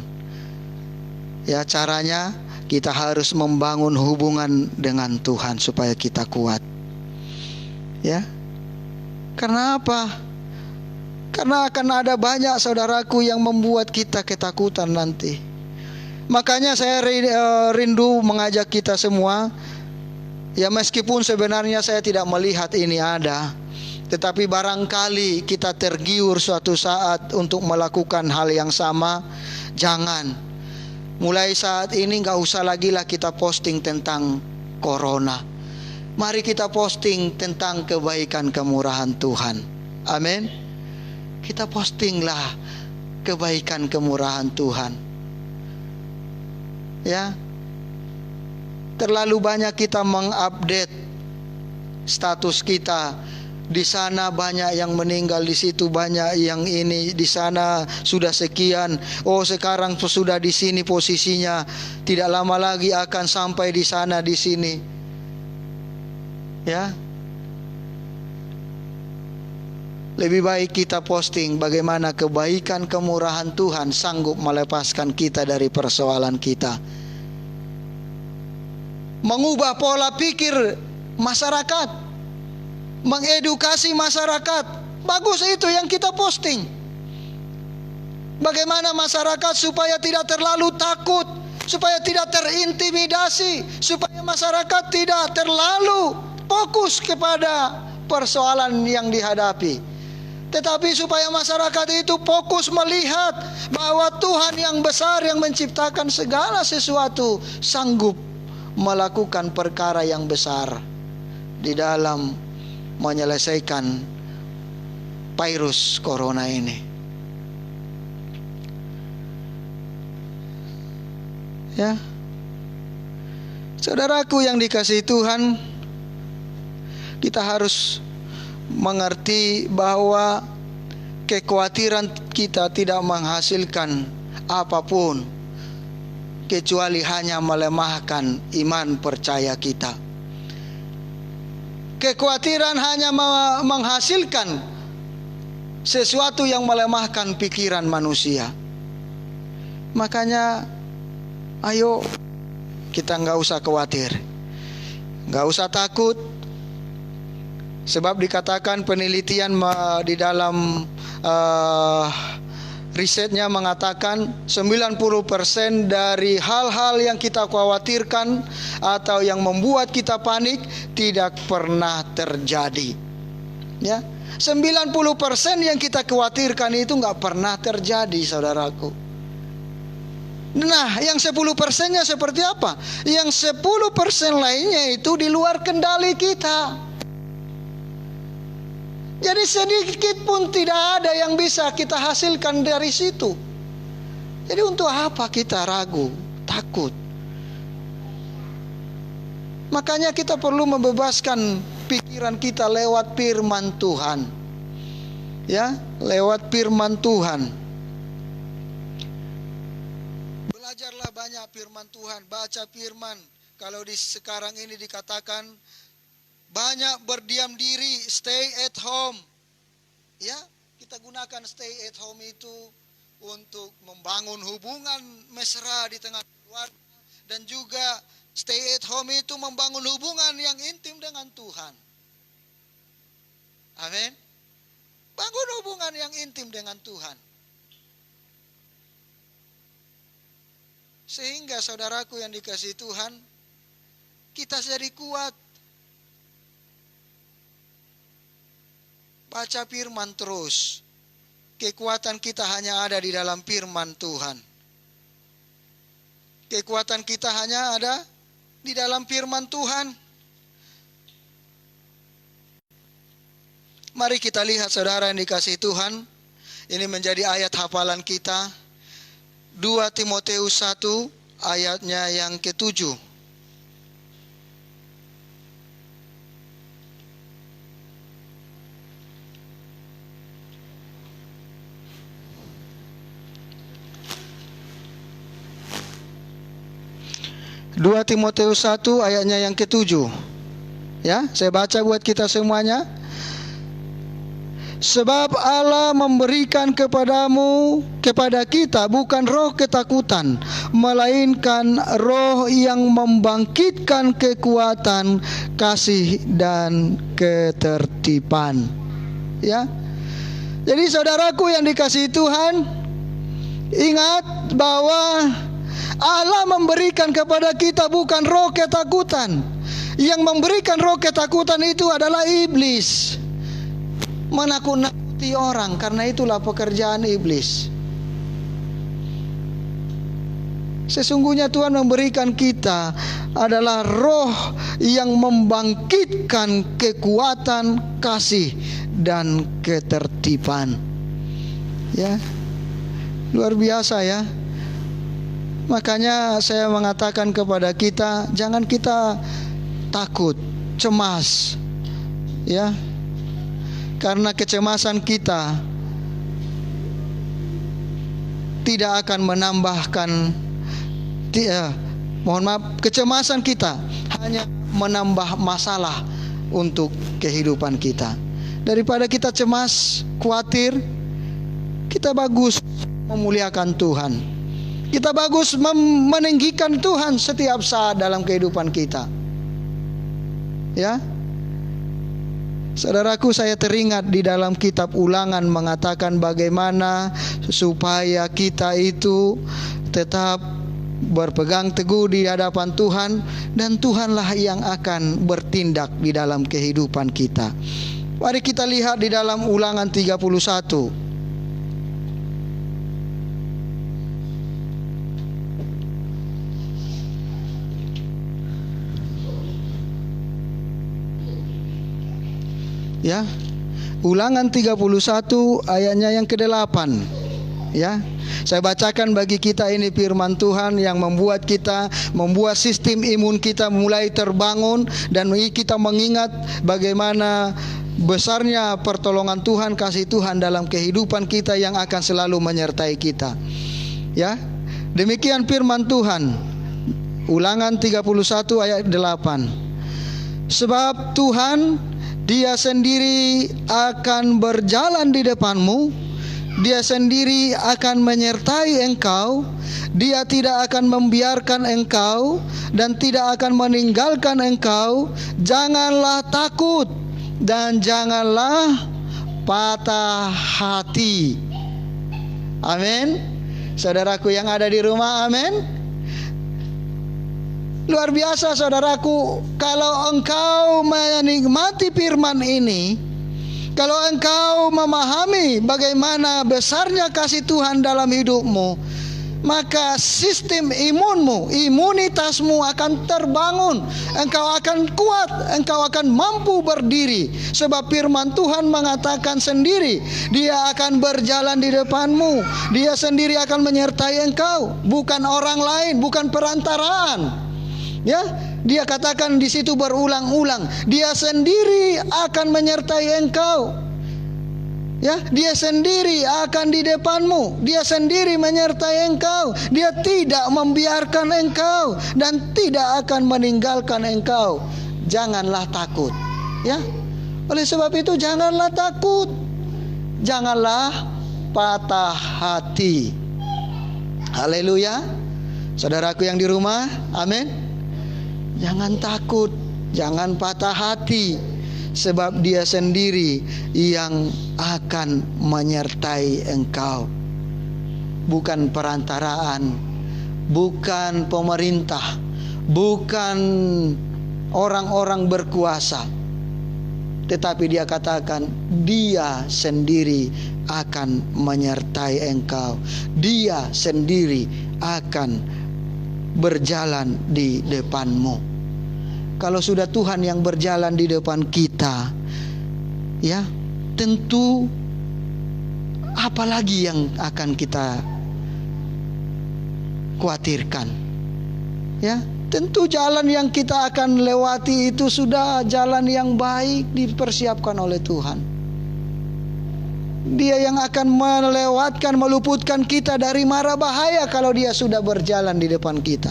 Ya, caranya kita harus membangun hubungan dengan Tuhan supaya kita kuat. Ya. Karena apa? Karena akan ada banyak saudaraku yang membuat kita ketakutan nanti. Makanya saya rindu mengajak kita semua. Ya, meskipun sebenarnya saya tidak melihat ini ada, tetapi barangkali kita tergiur suatu saat untuk melakukan hal yang sama. Jangan. Mulai saat ini gak usah lagi lah kita posting tentang corona. Mari kita posting tentang kebaikan kemurahan Tuhan. Amin. Kita postinglah kebaikan kemurahan Tuhan. Ya. Terlalu banyak kita mengupdate status kita. Di sana banyak yang meninggal, di situ banyak yang ini, di sana sudah sekian. Oh, sekarang sudah di sini posisinya, tidak lama lagi akan sampai di sana, di sini. Ya. Lebih baik kita posting bagaimana kebaikan kemurahan Tuhan sanggup melepaskan kita dari persoalan kita. Mengubah pola pikir masyarakat, mengedukasi masyarakat. Bagus itu yang kita posting. Bagaimana masyarakat supaya tidak terlalu takut, supaya tidak terintimidasi, supaya masyarakat tidak terlalu fokus kepada persoalan yang dihadapi. Tetapi supaya masyarakat itu fokus melihat bahwa Tuhan yang besar yang menciptakan segala sesuatu sanggup melakukan perkara yang besar di dalam menyelesaikan virus corona ini. Ya. Saudaraku yang dikasihi Tuhan, kita harus mengerti bahwa kekhawatiran kita tidak menghasilkan apapun kecuali hanya melemahkan iman percaya kita. Kekhawatiran hanya menghasilkan sesuatu yang melemahkan pikiran manusia. Makanya ayo kita nggak usah khawatir, nggak usah takut. Sebab dikatakan penelitian di dalam risetnya mengatakan 90% dari hal-hal yang kita khawatirkan atau yang membuat kita panik tidak pernah terjadi. Ya, 90% yang kita khawatirkan itu nggak pernah terjadi, saudaraku. Nah, yang 10%-nya seperti apa? Yang 10% lainnya itu di luar kendali kita. Jadi sedikit pun tidak ada yang bisa kita hasilkan dari situ. Jadi untuk apa kita ragu, takut? Makanya kita perlu membebaskan pikiran kita lewat firman Tuhan. Ya, lewat firman Tuhan. Belajarlah banyak firman Tuhan, baca firman. Kalau di sekarang ini dikatakan banyak berdiam diri, stay at home. Ya, kita gunakan stay at home itu untuk membangun hubungan mesra di tengah keluarga, dan juga stay at home itu membangun hubungan yang intim dengan Tuhan. Amin. Bangun hubungan yang intim dengan Tuhan. Sehingga saudaraku yang dikasihi Tuhan, kita jadi kuat. Baca firman terus. Kekuatan kita hanya ada di dalam firman Tuhan. Kekuatan kita hanya ada di dalam firman Tuhan. Mari kita lihat saudara yang dikasihi Tuhan. Ini menjadi ayat hafalan kita. 2 Timotius 1 ayatnya yang ke-7. 2 Timotius 1 ayatnya yang ke-7. Ya, saya baca buat kita semuanya. Sebab Allah memberikan kepada kita bukan roh ketakutan, melainkan roh yang membangkitkan kekuatan, kasih dan ketertiban. Ya. Jadi saudaraku yang dikasihi Tuhan, ingat bahwa Allah memberikan kepada kita bukan roh ketakutan. Yang memberikan roh ketakutan itu adalah iblis. Menakut-nakuti orang, karena itulah pekerjaan iblis. Sesungguhnya Tuhan memberikan kita adalah roh yang membangkitkan kekuatan, kasih dan ketertiban. Ya. Luar biasa ya. Makanya saya mengatakan kepada kita, jangan kita takut, cemas. Ya. Karena kecemasan kita tidak akan menambahkan, kecemasan kita hanya menambah masalah untuk kehidupan kita. Daripada kita cemas, khawatir, kita bagus memuliakan Tuhan. Kita bagus meninggikan Tuhan setiap saat dalam kehidupan kita. Ya. Saudaraku, saya teringat di dalam kitab Ulangan mengatakan bagaimana supaya kita itu tetap berpegang teguh di hadapan Tuhan, dan Tuhanlah yang akan bertindak di dalam kehidupan kita. Mari kita lihat di dalam Ulangan 31. Ya, Ulangan 31 ayatnya yang ke-8. Ya, saya bacakan bagi kita, ini firman Tuhan yang membuat sistem imun kita mulai terbangun, dan kita mengingat bagaimana besarnya pertolongan Tuhan, kasih Tuhan dalam kehidupan kita yang akan selalu menyertai kita. Ya, demikian firman Tuhan. Ulangan 31 ayat 8. Sebab Tuhan, Dia sendiri akan berjalan di depanmu, Dia sendiri akan menyertai engkau, Dia tidak akan membiarkan engkau dan tidak akan meninggalkan engkau. Janganlah takut dan janganlah patah hati. Amin. Saudaraku yang ada di rumah, amin. Luar biasa saudaraku, kalau engkau menikmati firman ini, kalau engkau memahami bagaimana besarnya kasih Tuhan dalam hidupmu, maka sistem imunmu, imunitasmu akan terbangun. Engkau akan kuat, engkau akan mampu berdiri. Sebab firman Tuhan mengatakan sendiri, Dia akan berjalan di depanmu, Dia sendiri akan menyertai engkau, bukan orang lain, bukan perantaraan. Ya, Dia katakan di situ berulang-ulang, Dia sendiri akan menyertai engkau. Ya, Dia sendiri akan di depanmu, Dia sendiri menyertai engkau. Dia tidak membiarkan engkau dan tidak akan meninggalkan engkau. Janganlah takut. Ya, oleh sebab itu janganlah takut, janganlah patah hati. Haleluya. Saudaraku yang di rumah, amin. Jangan takut, jangan patah hati, sebab Dia sendiri yang akan menyertai engkau. Bukan perantaraan, bukan pemerintah, bukan orang-orang berkuasa, tetapi Dia katakan Dia sendiri akan menyertai engkau. Dia sendiri akan berjalan di depanmu. Kalau sudah Tuhan yang berjalan di depan kita, ya, tentu apalagi yang akan kita khawatirkan. Ya, tentu jalan yang kita akan lewati itu sudah jalan yang baik dipersiapkan oleh Tuhan. Dia yang akan melewatkan, meluputkan kita dari mara bahaya kalau Dia sudah berjalan di depan kita.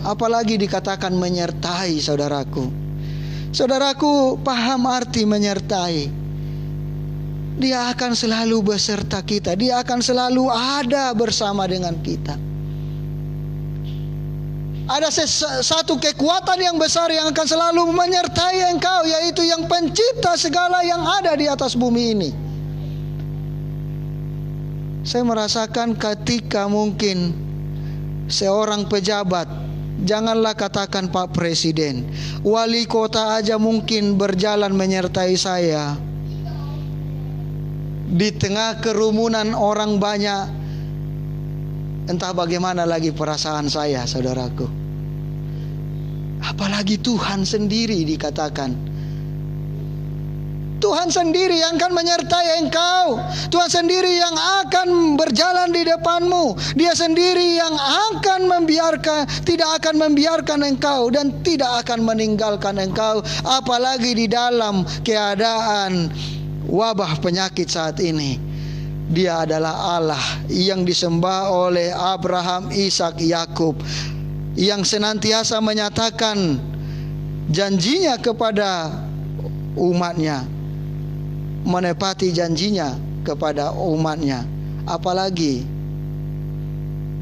Apalagi dikatakan menyertai, saudaraku. Saudaraku, paham arti menyertai. Dia akan selalu beserta kita, Dia akan selalu ada bersama dengan kita. Ada satu kekuatan yang besar yang akan selalu menyertai engkau, yaitu yang pencipta segala yang ada di atas bumi ini. Saya merasakan ketika mungkin seorang pejabat, janganlah katakan Pak Presiden, wali kota aja mungkin berjalan menyertai saya. Di tengah kerumunan orang banyak, entah bagaimana lagi perasaan saya, saudaraku. Apalagi Tuhan sendiri dikatakan. Tuhan sendiri yang akan menyertai engkau. Tuhan sendiri yang akan berjalan di depanmu. Dia sendiri yang akan tidak akan membiarkan engkau dan tidak akan meninggalkan engkau. Apalagi di dalam keadaan wabah penyakit saat ini. Dia adalah Allah yang disembah oleh Abraham, Ishak, Yakub, yang senantiasa menyatakan janjinya kepada umatnya, menepati janjinya kepada umatnya. Apalagi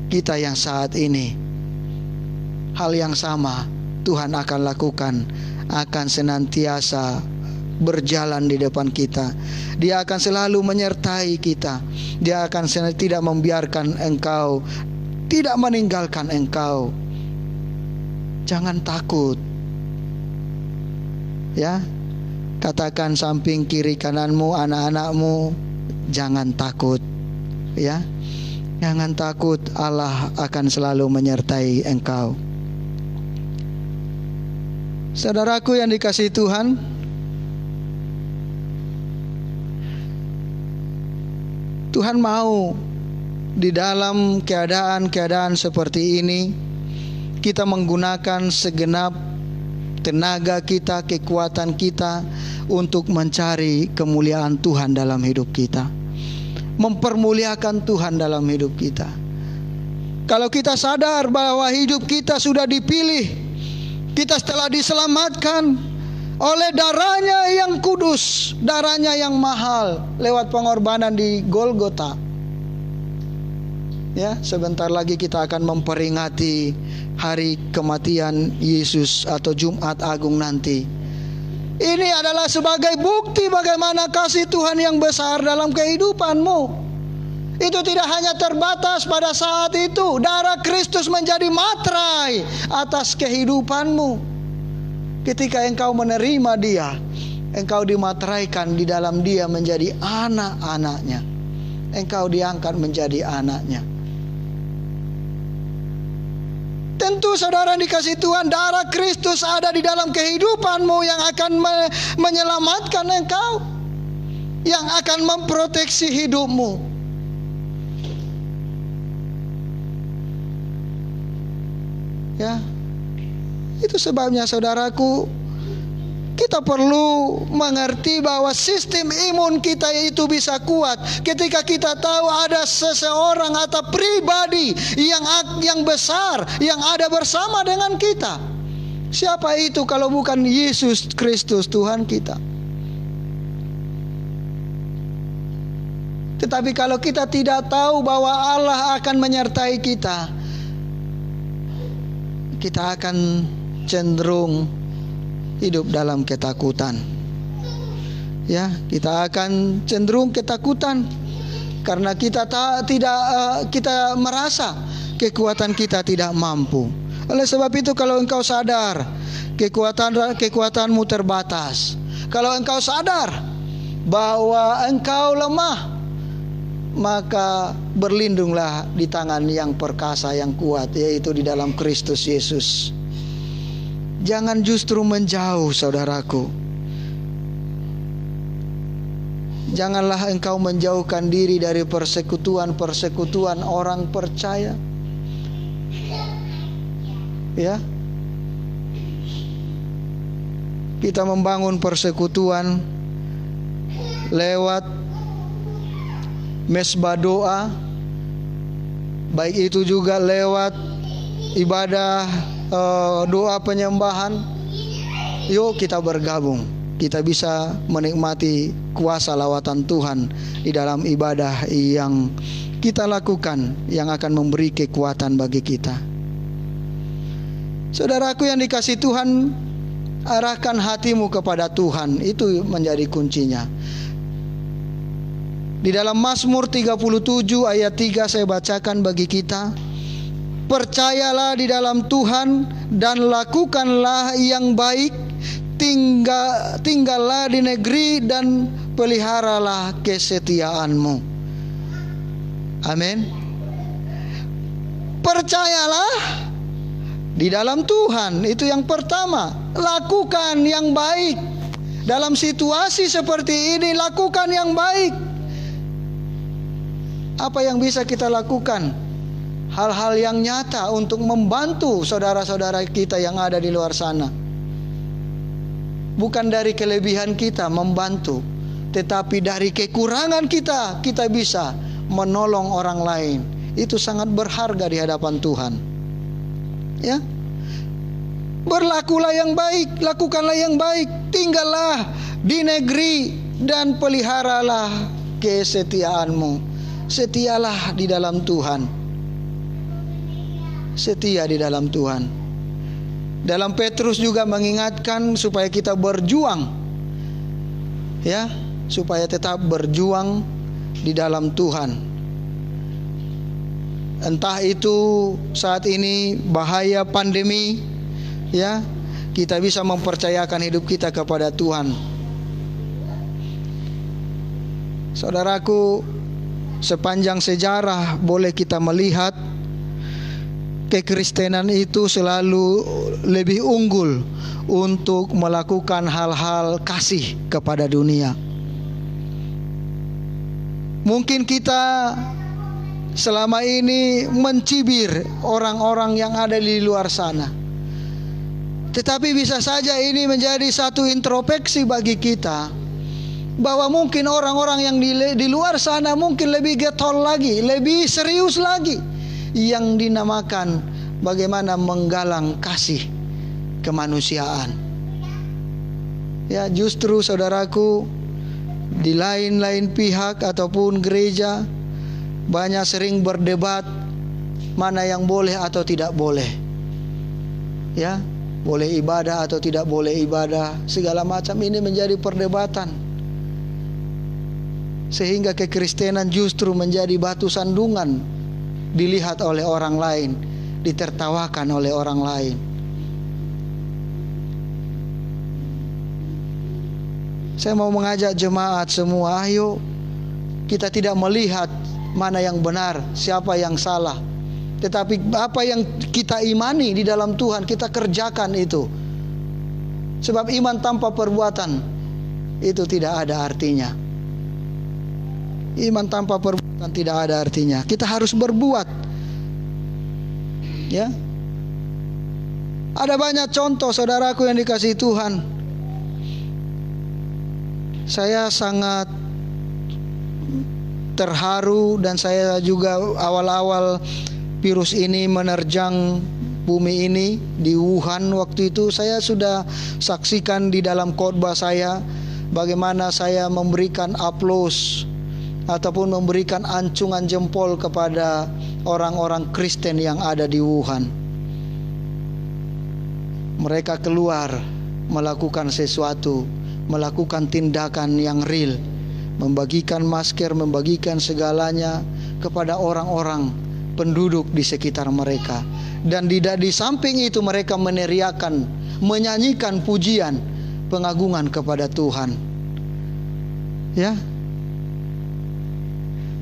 kita yang saat ini, hal yang sama Tuhan akan lakukan, akan senantiasa berjalan di depan kita. Dia akan selalu menyertai kita. Dia akan tidak membiarkan engkau, tidak meninggalkan engkau. Jangan takut, Ya, katakan samping kiri kananmu, anak-anakmu, jangan takut. Ya, jangan takut, Allah akan selalu menyertai engkau. Saudaraku yang dikasihi Tuhan, Tuhan mau di dalam keadaan-keadaan seperti ini kita menggunakan segenap tenaga kita, kekuatan kita untuk mencari kemuliaan Tuhan dalam hidup kita, mempermuliakan Tuhan dalam hidup kita. Kalau kita sadar bahwa hidup kita sudah dipilih, kita telah diselamatkan oleh darahnya yang kudus, darahnya yang mahal lewat pengorbanan di Golgota. Ya, sebentar lagi kita akan memperingati hari kematian Yesus atau Jumat Agung nanti. Ini adalah sebagai bukti bagaimana kasih Tuhan yang besar dalam kehidupanmu. Itu tidak hanya terbatas pada saat itu. Darah Kristus menjadi materai atas kehidupanmu. Ketika engkau menerima Dia, engkau dimateraikan di dalam Dia menjadi anak-anaknya. Engkau diangkat menjadi anaknya. Tentu saudara dikasih Tuhan, darah Kristus ada di dalam kehidupanmu yang akan menyelamatkan engkau, yang akan memproteksi hidupmu. Ya, itu sebabnya saudaraku, kita perlu mengerti bahwa sistem imun kita itu bisa kuat ketika kita tahu ada seseorang atau pribadi yang besar yang ada bersama dengan kita. Siapa itu kalau bukan Yesus Kristus Tuhan kita? Tetapi kalau kita tidak tahu bahwa Allah akan menyertai kita, kita akan cenderung hidup dalam ketakutan. Ya, kita akan cenderung ketakutan karena kita merasa kekuatan kita tidak mampu. Oleh sebab itu, kalau engkau sadar kekuatanmu terbatas, kalau engkau sadar bahwa engkau lemah, maka berlindunglah di tangan yang perkasa, yang kuat, yaitu di dalam Kristus Yesus. Jangan justru menjauh, saudaraku. Janganlah engkau menjauhkan diri dari persekutuan-persekutuan orang percaya. Ya, kita membangun persekutuan lewat mesbah doa, baik itu juga lewat ibadah doa penyembahan. Yuk kita bergabung, kita bisa menikmati kuasa lawatan Tuhan di dalam ibadah yang kita lakukan, yang akan memberi kekuatan bagi kita. Saudaraku yang dikasihi Tuhan, arahkan hatimu kepada Tuhan, itu menjadi kuncinya. Di dalam Mazmur 37 ayat 3 saya bacakan bagi kita. Percayalah di dalam Tuhan dan lakukanlah yang baik, tinggallah di negeri dan peliharalah kesetiaanmu. Amin. Percayalah di dalam Tuhan, itu yang pertama. Lakukan yang baik. Dalam situasi seperti ini, lakukan yang baik. Apa yang bisa kita lakukan? Hal-hal yang nyata untuk membantu saudara-saudara kita yang ada di luar sana. Bukan dari kelebihan kita membantu, tetapi dari kekurangan kita, kita bisa menolong orang lain. Itu sangat berharga di hadapan Tuhan. Ya, berlakulah yang baik, lakukanlah yang baik, tinggallah di negeri dan peliharalah kesetiaanmu. Setialah di dalam Tuhan. Setia di dalam Tuhan. Dalam Petrus juga mengingatkan supaya kita berjuang, ya, supaya tetap berjuang di dalam Tuhan. Entah itu saat ini bahaya pandemi, ya, kita bisa mempercayakan hidup kita kepada Tuhan. Saudaraku, sepanjang sejarah boleh kita melihat kekristenan itu selalu lebih unggul untuk melakukan hal-hal kasih kepada dunia. Mungkin kita selama ini mencibir orang-orang yang ada di luar sana, tetapi bisa saja ini menjadi satu introspeksi bagi kita, bahwa mungkin orang-orang yang di luar sana mungkin lebih getol lagi, lebih serius lagi, yang dinamakan bagaimana menggalang kasih kemanusiaan. Ya, justru saudaraku, di lain-lain pihak ataupun gereja banyak sering berdebat mana yang boleh atau tidak boleh. Ya, boleh ibadah atau tidak boleh ibadah, segala macam ini menjadi perdebatan. Sehingga kekristenan justru menjadi batu sandungan, dilihat oleh orang lain, ditertawakan oleh orang lain. Saya mau mengajak jemaat semua, ayo kita tidak melihat mana yang benar, siapa yang salah, tetapi apa yang kita imani di dalam Tuhan kita kerjakan itu. Sebab iman tanpa perbuatan itu tidak ada artinya. Iman tanpa perbuatan tidak ada artinya. Kita harus berbuat. Ya. Ada banyak contoh saudaraku yang dikasihi Tuhan. Saya sangat terharu dan saya juga awal-awal virus ini menerjang bumi ini di Wuhan waktu itu, saya sudah saksikan di dalam khotbah saya bagaimana saya memberikan aplaus ataupun memberikan ancungan jempol kepada orang-orang Kristen yang ada di Wuhan. Mereka keluar melakukan sesuatu, melakukan tindakan yang real, membagikan masker, membagikan segalanya kepada orang-orang penduduk di sekitar mereka. Dan di samping itu mereka meneriakan, menyanyikan pujian, pengagungan kepada Tuhan. Ya,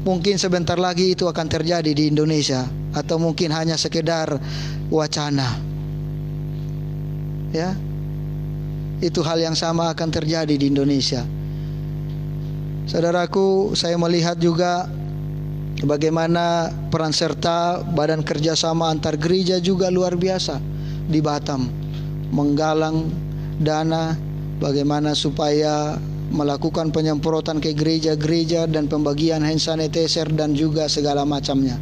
mungkin sebentar lagi itu akan terjadi di Indonesia, atau mungkin hanya sekedar wacana. Ya, itu hal yang sama akan terjadi di Indonesia. Saudaraku, saya melihat juga bagaimana peran serta Badan Kerjasama Antar Gereja juga luar biasa di Batam, menggalang dana bagaimana supaya melakukan penyemprotan ke gereja-gereja dan pembagian hand sanitizer dan juga segala macamnya.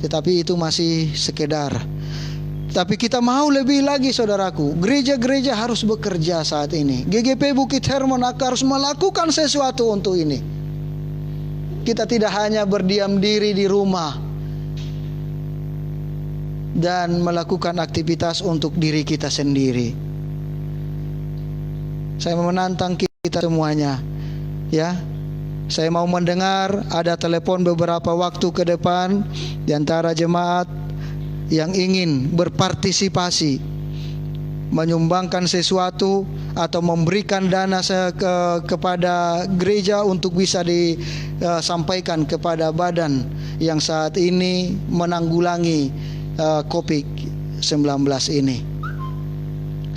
Tetapi itu masih sekedar. Tapi kita mau lebih lagi saudaraku. Gereja-gereja harus bekerja saat ini. GGP Bukit Hermon harus melakukan sesuatu untuk ini. Kita tidak hanya berdiam diri di rumah dan melakukan aktivitas untuk diri kita sendiri. Saya menantang kita semuanya, ya. Saya mau mendengar ada telepon beberapa waktu ke depan di antara jemaat yang ingin berpartisipasi, menyumbangkan sesuatu atau memberikan dana kepada gereja untuk bisa disampaikan kepada badan yang saat ini menanggulangi COVID-19 ini.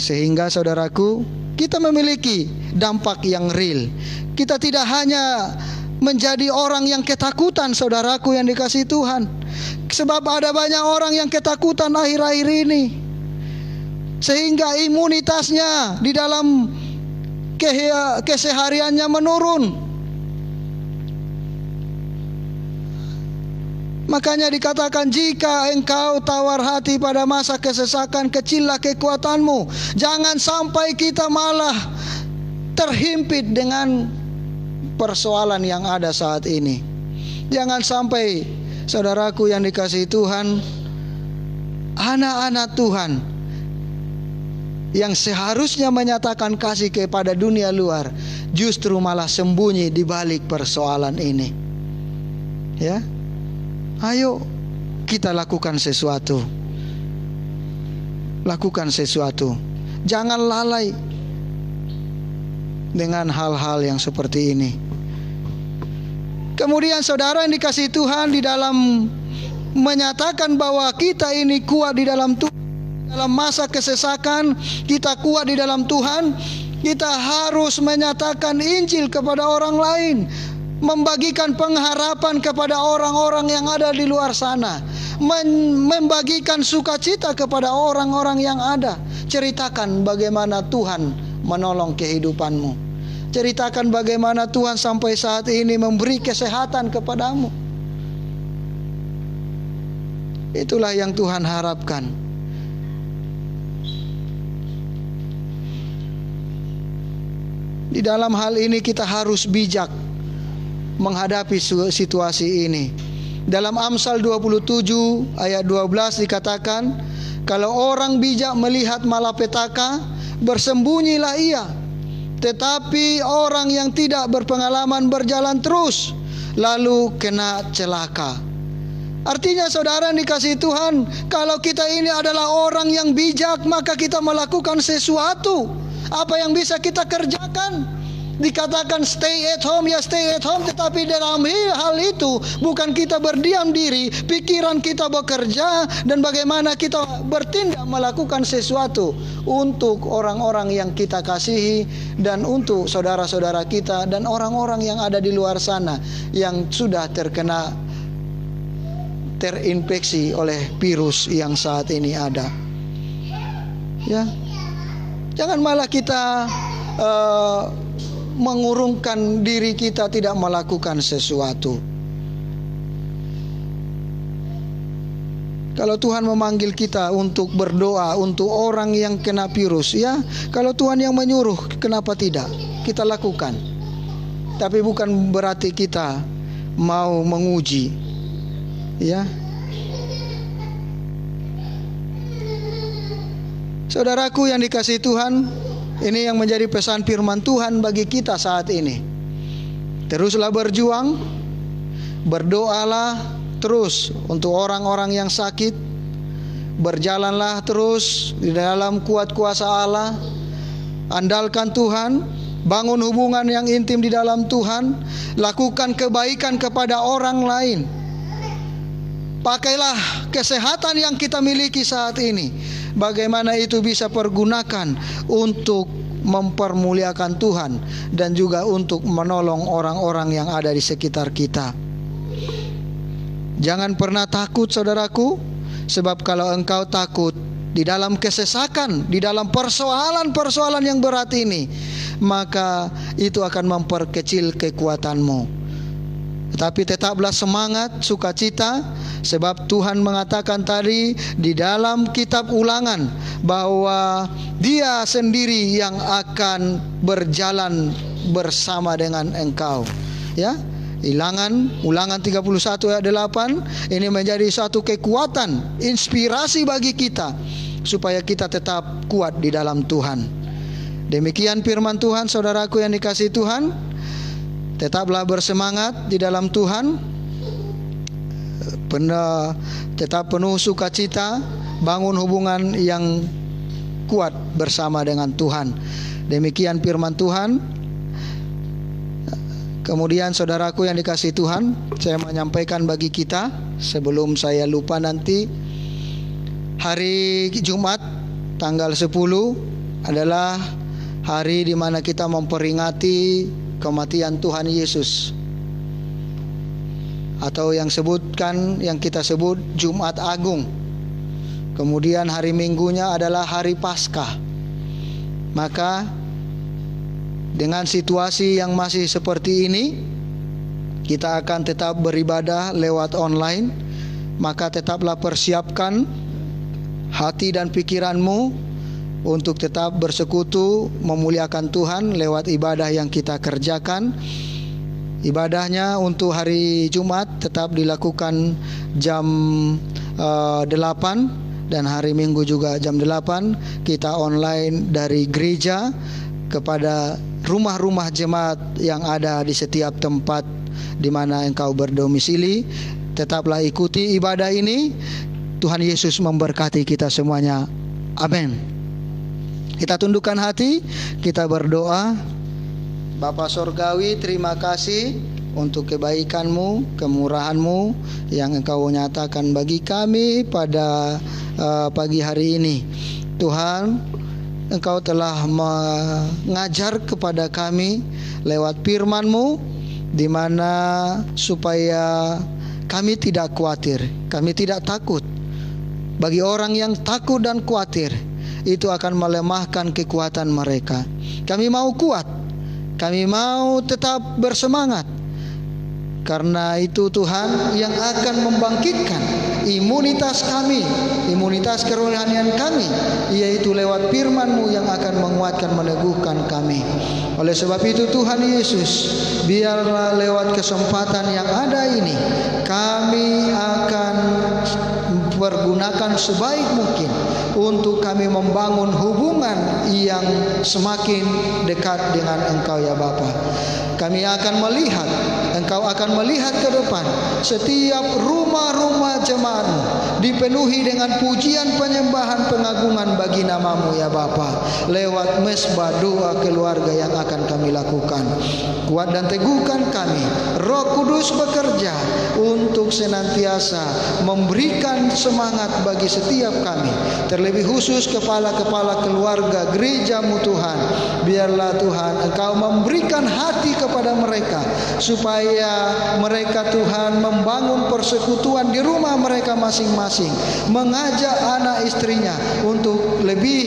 Sehingga saudaraku, kita memiliki dampak yang real. Kita tidak hanya menjadi orang yang ketakutan, saudaraku yang dikasihi Tuhan. Sebab ada banyak orang yang ketakutan akhir-akhir ini, sehingga imunitasnya di dalam kesehariannya menurun. Makanya dikatakan, jika engkau tawar hati pada masa kesesakan, kecillah kekuatanmu. Jangan sampai kita malah terhimpit dengan persoalan yang ada saat ini. Jangan sampai, saudaraku yang dikasihi Tuhan, anak-anak Tuhan yang seharusnya menyatakan kasih kepada dunia luar justru malah sembunyi di balik persoalan ini. Ya, ayo kita lakukan sesuatu. Lakukan sesuatu. Jangan lalai dengan hal-hal yang seperti ini. Kemudian saudara yang dikasihi Tuhan, di dalam menyatakan bahwa kita ini kuat di dalam Tuhan, dalam masa kesesakan kita kuat di dalam Tuhan, kita harus menyatakan Injil kepada orang lain, membagikan pengharapan kepada orang-orang yang ada di luar sana, membagikan sukacita kepada orang-orang yang ada. Ceritakan bagaimana Tuhan menolong kehidupanmu. Ceritakan bagaimana Tuhan sampai saat ini memberi kesehatan kepadamu. Itulah yang Tuhan harapkan. Di dalam hal ini kita harus bijak menghadapi situasi ini. Dalam Amsal 27 ayat 12 dikatakan, kalau orang bijak melihat malapetaka, bersembunyilah ia. Tetapi orang yang tidak berpengalaman berjalan terus, lalu kena celaka. Artinya saudara yang dikasihi Tuhan, kalau kita ini adalah orang yang bijak, maka kita melakukan sesuatu. Apa yang bisa kita kerjakan? Dikatakan stay at home, ya stay at home. Tetapi dalam hal itu bukan kita berdiam diri, pikiran kita bekerja, dan bagaimana kita bertindak melakukan sesuatu untuk orang-orang yang kita kasihi, dan untuk saudara-saudara kita dan orang-orang yang ada di luar sana yang sudah terinfeksi oleh virus yang saat ini ada. Ya, jangan malah kita mengurungkan diri kita tidak melakukan sesuatu. Kalau Tuhan memanggil kita untuk berdoa untuk orang yang kena virus, ya, kalau Tuhan yang menyuruh, kenapa tidak? Kita lakukan. Tapi bukan berarti kita mau menguji, ya. Saudaraku yang dikasihi Tuhan, ini yang menjadi pesan firman Tuhan bagi kita saat ini. Teruslah berjuang, berdoalah terus untuk orang-orang yang sakit, berjalanlah terus di dalam kuat kuasa Allah, andalkan Tuhan, bangun hubungan yang intim di dalam Tuhan, lakukan kebaikan kepada orang lain. Pakailah kesehatan yang kita miliki saat ini, bagaimana itu bisa pergunakan untuk mempermuliakan Tuhan dan juga untuk menolong orang-orang yang ada di sekitar kita. Jangan pernah takut saudaraku, sebab kalau engkau takut di dalam kesesakan, di dalam persoalan-persoalan yang berat ini, maka itu akan memperkecil kekuatanmu. Tetapi tetaplah semangat, sukacita, sebab Tuhan mengatakan tadi di dalam kitab Ulangan bahwa Dia sendiri yang akan berjalan bersama dengan engkau. Ya, Ulangan 31 ayat 8 ini menjadi satu kekuatan, inspirasi bagi kita supaya kita tetap kuat di dalam Tuhan. Demikian firman Tuhan, saudaraku yang dikasihi Tuhan. Tetaplah bersemangat di dalam Tuhan, tetap penuh sukacita, bangun hubungan yang kuat bersama dengan Tuhan. Demikian firman Tuhan. Kemudian saudaraku yang dikasihi Tuhan, saya menyampaikan bagi kita sebelum saya lupa nanti, hari Jumat tanggal 10 adalah hari di mana kita memperingati kematian Tuhan Yesus, atau yang kita sebut Jumat Agung. Kemudian hari Minggunya adalah hari Paskah. Maka dengan situasi yang masih seperti ini, kita akan tetap beribadah lewat online. Maka tetaplah persiapkan hati dan pikiranmu untuk tetap bersekutu memuliakan Tuhan lewat ibadah yang kita kerjakan. Ibadahnya untuk hari Jumat tetap dilakukan jam 8, dan hari Minggu juga jam 8. Kita online dari gereja kepada rumah-rumah jemaat yang ada di setiap tempat di mana engkau berdomisili. Tetaplah ikuti ibadah ini. Tuhan Yesus memberkati kita semuanya. Amin. Kita tundukkan hati, kita berdoa. Bapa Sorgawi, terima kasih untuk kebaikan-Mu, kemurahan-Mu yang Engkau nyatakan bagi kami pada pagi hari ini. Tuhan, Engkau telah mengajar kepada kami lewat firman-Mu, di mana supaya kami tidak khawatir, kami tidak takut. Bagi orang yang takut dan khawatir, itu akan melemahkan kekuatan mereka. Kami mau kuat, kami mau tetap bersemangat. Karena itu Tuhan yang akan membangkitkan imunitas kami, imunitas kerohanian kami, yaitu lewat firman-Mu yang akan menguatkan, meneguhkan kami. Oleh sebab itu Tuhan Yesus, biarlah lewat kesempatan yang ada ini, kami akan pergunakan sebaik mungkin untuk kami membangun hubungan yang semakin dekat dengan Engkau ya Bapa. Kami akan melihat, Engkau akan melihat ke depan, setiap rumah-rumah jemaat-Mu dipenuhi dengan pujian, penyembahan, pengagungan bagi nama-Mu ya Bapa. Lewat mesbah doa keluarga yang akan kami lakukan. Kuat dan teguhkan kami. Roh Kudus bekerja untuk senantiasa memberikan semangat bagi setiap kami, terlebih khusus kepala-kepala keluarga gereja-Mu Tuhan. Biarlah Tuhan Engkau memberikan hati kepada mereka, supaya mereka Tuhan membangun persekutuan di rumah mereka masing-masing, mengajak anak istrinya untuk lebih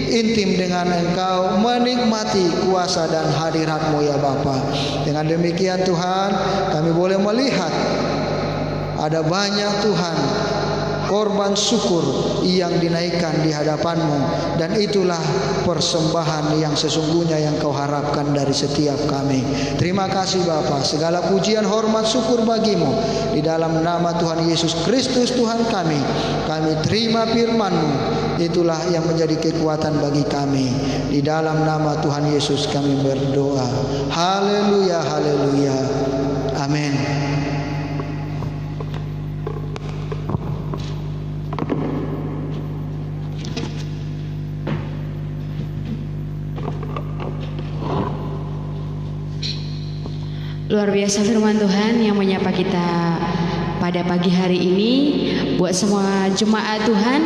intim dengan Engkau, menikmati kuasa dan hadirat-Mu ya Bapa. Dengan demikian Tuhan, kami boleh melihat ada banyak Tuhan korban syukur yang dinaikkan di hadapan-Mu, dan itulah persembahan yang sesungguhnya yang Kau harapkan dari setiap kami. Terima kasih Bapa, segala pujian, hormat, syukur bagi-Mu. Di dalam nama Tuhan Yesus Kristus Tuhan kami terima firman-Mu, itulah yang menjadi kekuatan bagi kami. Di dalam nama Tuhan Yesus kami berdoa. Haleluya, haleluya, amin. Luar biasa firman Tuhan yang menyapa kita pada pagi hari ini. Buat semua jemaat Tuhan,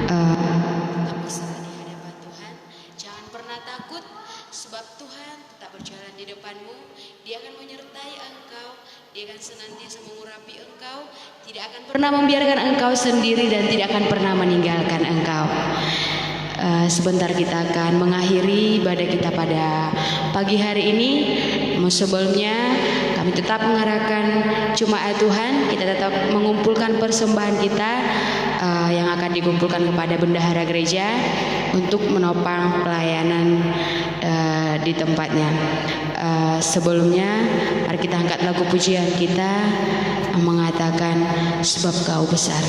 tetap berserah di hadapan Tuhan. Jangan pernah takut, sebab Tuhan tetap berjalan di depanmu. Dia akan menyertai engkau, Dia akan senantiasa mengurapi engkau, tidak akan pernah membiarkan engkau sendiri, dan tidak akan pernah meninggalkan engkau. Sebentar kita akan mengakhiri ibadah kita pada pagi hari ini. Sebelumnya kami tetap mengarahkan jemaat Tuhan, kita tetap mengumpulkan persembahan kita yang akan dikumpulkan kepada bendahara gereja untuk menopang pelayanan di tempatnya. Sebelumnya mari kita angkat lagu pujian kita mengatakan sebab Kau besar.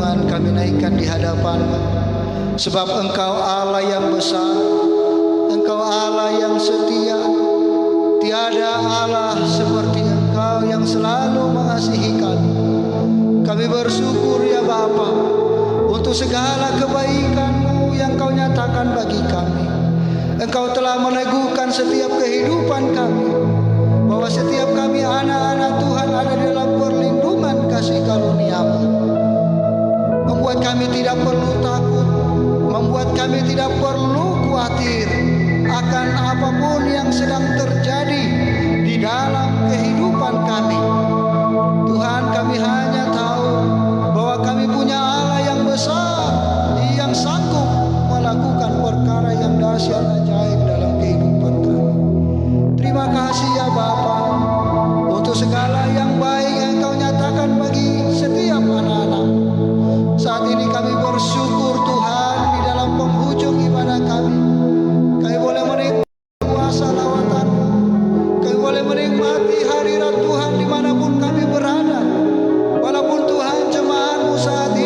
perlindungan kami naikkan di hadapan-Mu. Sebab Engkau Allah yang besar, Engkau Allah yang setia. Tiada Allah seperti Engkau yang selalu mengasihi kami. Kami bersyukur ya Bapa untuk segala kebaikan-Mu yang Kau nyatakan bagi kami. Engkau telah meneguhkan setiap kehidupan kami, bahwa setiap kami anak-anak Tuhan ada dalam perlindungan kasih karunia-Mu. Membuat kami tidak perlu takut, membuat kami tidak perlu khawatir akan apapun yang sedang terjadi di dalam kehidupan kami. Tuhan, kami hanya tahu bahwa kami punya Allah yang besar, yang sanggup melakukan perkara yang dahsyat ajaib dalam kehidupan kami. Terima kasih ya Bapa untuk segala yang baik yang Kau nyatakan bagi setiap anak-anak. Saat ini kami bersyukur Tuhan di dalam penghujung ibadah kami. Kami boleh menikmati kuasa lawatan-Mu. Kami boleh menikmati hadirat Tuhan dimanapun kami berada. Walaupun Tuhan jemaat-Mu saat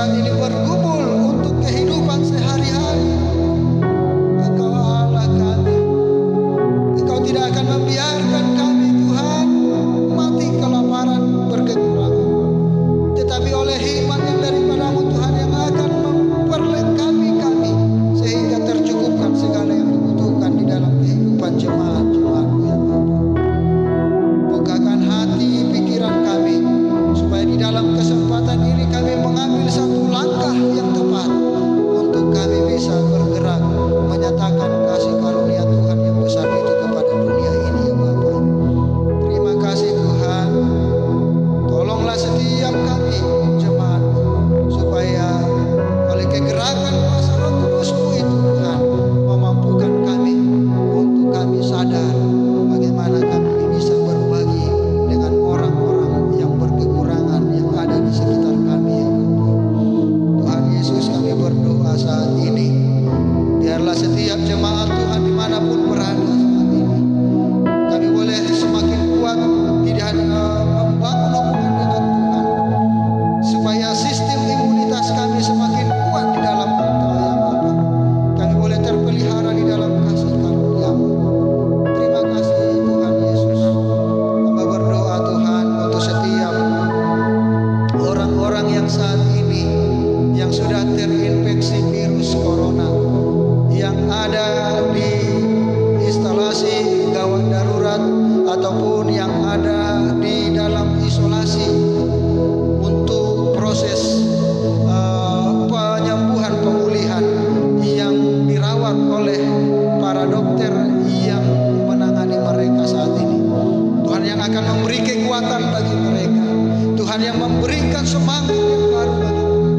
saat ini bergumul untuk kehidupan sehari-hari. Engkau Allah kami. Engkau tidak akan membiarkan kami Tuhan mati kelaparan berkekurangan. Tetapi oleh hikmat yang daripada-Mu Tuhan yang akan memperlengkapi kami sehingga tercukupkan segala yang dibutuhkan di dalam kehidupan jemaat-jemaat-Mu yang ada. Bukakan hati pikiran kami supaya di dalam kesempatan ini kami mengambil satu langkah yang tepat untuk kami bisa bergerak menyatakan kasih karunia Tuhan yang besar itu kepada dunia ini ya Bapa. Terima kasih Tuhan. Tolonglah setiap kami jemaat supaya oleh kegerakan kuasa Roh Kudus-Mu itu Tuhan memampukan kami untuk kami sadar bagaimana kami bisa berbagi dengan orang-orang yang berkekurangan yang ada di sekitar kami ya Bapa. Tuhan Yesus, kami berdoa saat ini biarlah setiap jemaat Tuhan dimanapun berada saat ini kami boleh semakin kuat di membangun hubungan dengan Tuhan supaya sistem imunitas kami semakin kuat di dalam Engkau ya Bapa. Kami boleh terpelihara di dalam kasih karunia-Mu. Terima kasih Tuhan Yesus. Hamba berdoa Tuhan untuk setiap orang-orang yang saat ini yang sudah terinfeksi virus corona, yang ada di instalasi gawat darurat ataupun yang ada di dalam isolasi untuk proses penyembuhan pemulihan yang dirawat oleh para dokter yang menangani mereka saat ini. Tuhan yang akan memberi kekuatan bagi mereka, Tuhan yang memberikan semangat yang baru bagi mereka.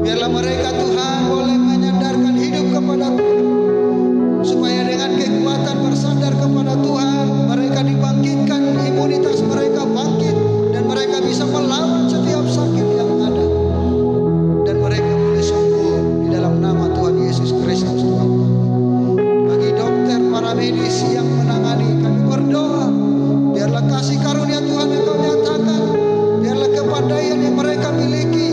Biarlah mereka Tuhan boleh menyandarkan hidup kepada Tuhan, supaya dengan kekuatan bersandar kepada Tuhan mereka dibangkitkan, imunitas mereka bangkit dan mereka bisa melawan setiap sakit yang ada dan mereka boleh sembuh di dalam nama Tuhan Yesus Kristus Tuhan. Bagi dokter, para medis yang menangani, kami berdoa biarlah kasih karunia Tuhan Engkau nyatakan, biarlah kepandaian yang mereka miliki,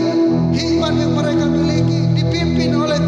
hikmat yang mereka miliki dipimpin oleh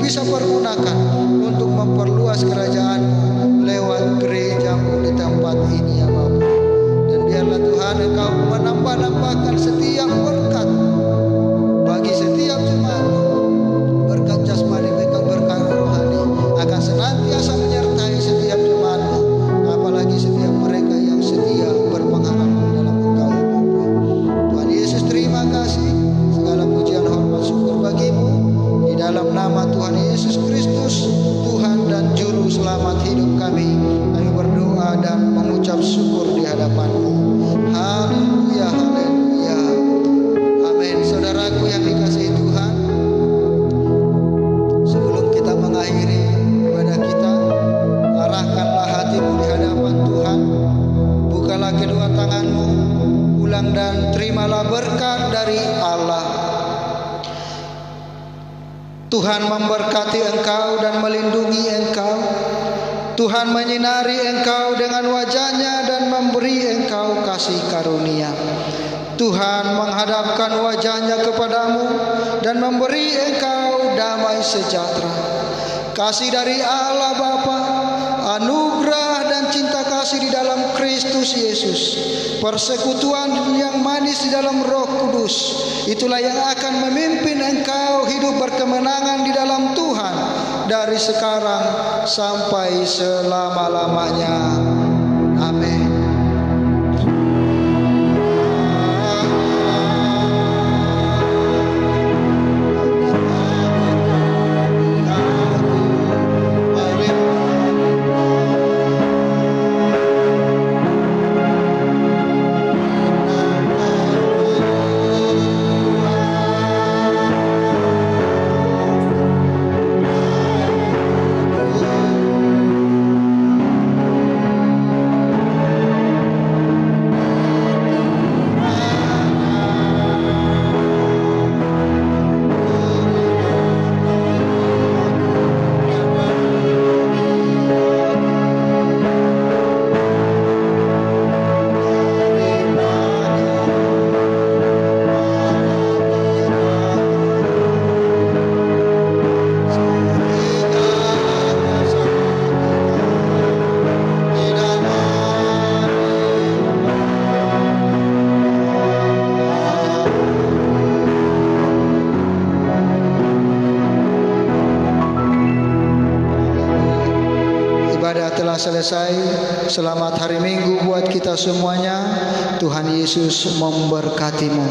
bisa pergunakan untuk memperluas kerajaan-Mu lewat gereja-Mu di tempat ini ya Bapa. Dan biarlah Tuhan Engkau menambah-nambahkan setiap berkat bagi setiap jemaat, berkat jasmani, berkat rohani akan senantiasa menyertai setiap jemaat, apalagi setiap mereka yang setia berpengharap dalam Engkau ya Bapa. Tuhan Yesus, terima kasih, segala pujian hormat syukur bagi-Mu di dalam nama Tuhan Yesus Kristus, Tuhan dan Juru Selamat hidup kami. Kami berdoa dan mengucap syukur di hadapan-Mu. Haleluya, haleluya. Amin. Saudaraku yang dikasihi Tuhan, sebelum kita mengakhiri ibadah kita, arahkanlah hatimu di hadapan Tuhan. Bukalah kedua tanganmu, ulang dan terimalah berkat dari Allah. Tuhan memberkati engkau dan melindungi engkau. Tuhan menyinari engkau dengan wajah-Nya dan memberi engkau kasih karunia. Tuhan menghadapkan wajah-Nya kepadamu dan memberi engkau damai sejahtera. Kasih dari Allah Bapa, anugerah dan cinta kasih di dalam Kristus Yesus, persekutuan yang manis di dalam Roh Kudus, itulah yang akan memimpin engkau hidup berkemenangan di dalam Tuhan dari sekarang sampai selama-lamanya. Amin. Selesai. Selamat hari Minggu buat kita semuanya. Tuhan Yesus memberkatimu.